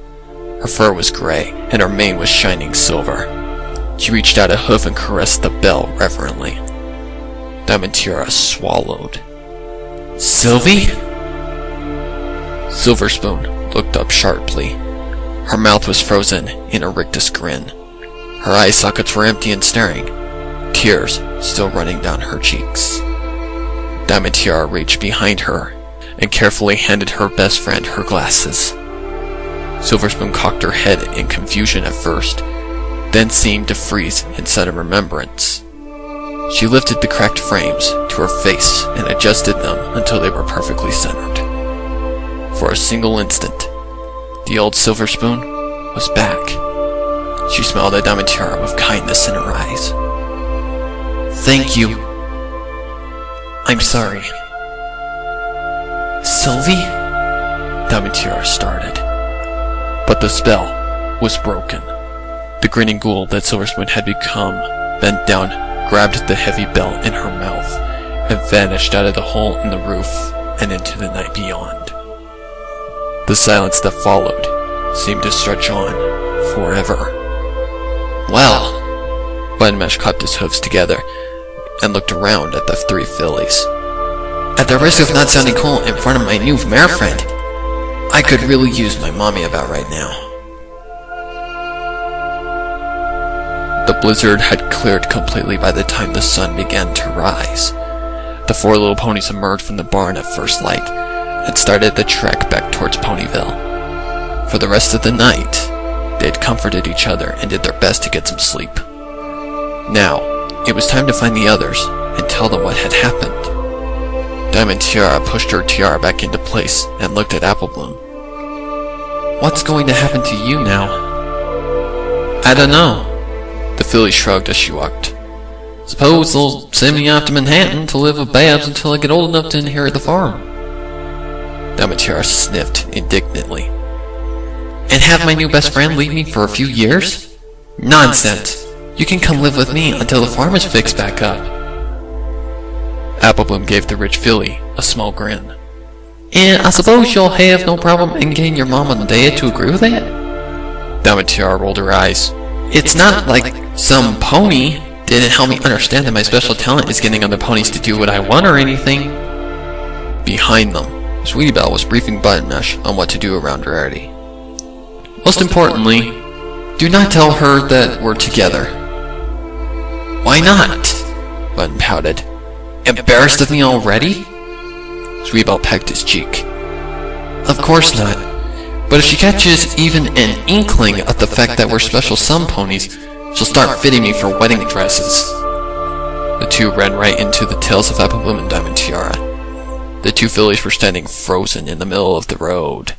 Her fur was gray, and her mane was shining silver. She reached out a hoof and caressed the bell reverently. Tiara swallowed. Sylvie? Silverspoon looked up sharply. Her mouth was frozen in a rictus grin. Her eye sockets were empty and staring, tears still running down her cheeks. Tiara reached behind her and carefully handed her best friend her glasses. Silverspoon cocked her head in confusion at first, then seemed to freeze in sudden remembrance. She lifted the cracked frames to her face and adjusted them until they were perfectly centered. For a single instant, the old Silverspoon was back. She smiled at Tiara with kindness in her eyes. Thank you. I'm sorry. Sylvie? Diamond Tiara started. But the spell was broken. The grinning ghoul that SIVERSPOON had become bent down, grabbed the heavy bell in her mouth, and vanished out of the hole in the roof and into the night beyond. The silence that followed seemed to stretch on forever. Well, Buttonmash clapped his hooves together and looked around at the three fillies. at the risk of not sounding cool in front of my new mare friend, I could really use my mommy about right now. The blizzard had cleared completely by the time the sun began to rise. The four little ponies emerged from the barn at first light and started the trek back towards Ponyville. For the rest of the night, they had comforted each other and did their best to get some sleep. Now, it was time to find the others and tell them what had happened. Diamond Tiara pushed her tiara back into place and looked at Apple Bloom. What's going to happen to you now? I don't know. The filly shrugged as she walked. Suppose they'll send me off to Manhattan to live with Babs until I get old enough to inherit the farm. Diamond Tiara sniffed indignantly. And have my new best friend leave me for a few years? Nonsense! You can come live with me until the farm is fixed back up. Apple Bloom gave the rich filly a small grin. And I suppose you'll have no problem in getting your mom and dad to agree with that? Diamond Tiara rolled her eyes. It's not like some pony didn't help me understand that my special talent is getting other ponies to do what I want or anything. Behind them, Sweetie Belle was briefing Buttonmash on what to do around Rarity. Most importantly, do not tell her that we're together. Why not? Button pouted. Embarrassed of me already? Sweetie Belle pecked his cheek. Of course not. But if she catches even an inkling of the fact that we're special sun ponies, she'll start fitting me for wedding dresses. The two ran right into the tails of Apple Bloom and Diamond Tiara. The two fillies were standing frozen in the middle of the road.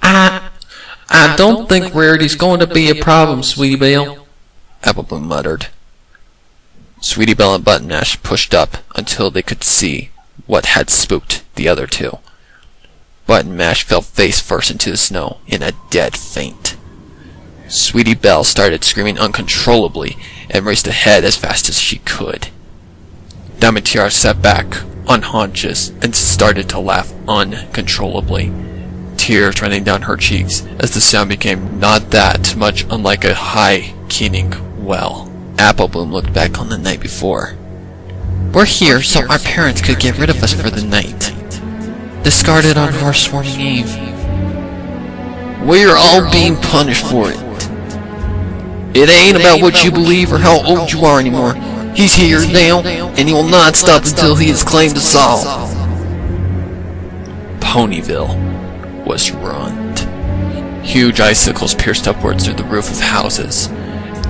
I don't think Rarity's going to be a problem, Sweetie Belle, Apple Bloom muttered. Sweetie Belle and Buttonmash pushed up until they could see what had spooked the other two. Buttonmash fell face first into the snow in a dead faint. Sweetie Belle started screaming uncontrollably and raced ahead as fast as she could. Diamond Tiara sat back on haunches and started to laugh uncontrollably, tears running down her cheeks as the sound became not that much unlike a high keening well. Apple Bloom looked back on the night before. We're here so our parents could get rid of us for the night. Discarded on Hearthswarming Eve. We're all being punished for it. It ain't about what you believe or how old you are anymore. He's here now, and he will not stop until he has claimed us all. Ponyville was ruined. Huge icicles pierced upwards through the roof of houses.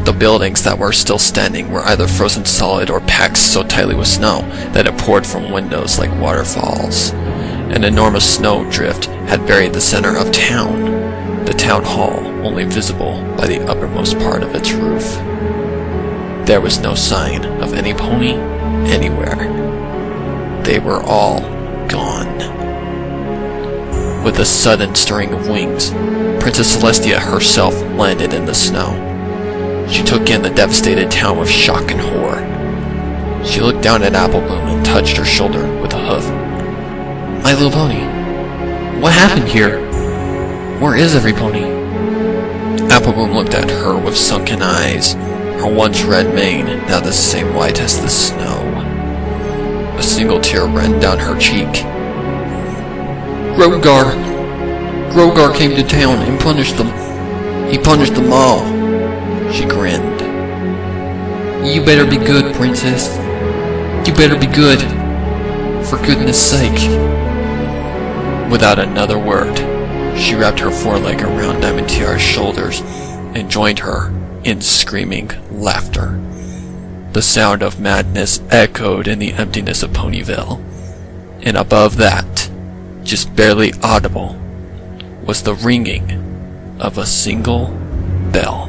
The buildings that were still standing were either frozen solid or packed so tightly with snow that it poured from windows like waterfalls. An enormous snow drift had buried the center of town, the town hall only visible by the uppermost part of its roof. There was no sign of any pony anywhere. They were all gone. With a sudden stirring of wings, Princess Celestia herself landed in the snow. She took in the devastated town with shock and horror. She looked down at Apple Bloom and touched her shoulder with a hoof. My little pony, what happened here? Where is every pony? Apple Bloom looked at her with sunken eyes, her once red mane now the same white as the snow. A single tear ran down her cheek. Grogar came to town and punished them. He punished them all. She grinned. You better be good, Princess. You better be good. For goodness sake. Without another word, she wrapped her foreleg around Diamond Tiara's shoulders and joined her in screaming laughter. The sound of madness echoed in the emptiness of Ponyville, and above that, just barely audible, was the ringing of a single bell.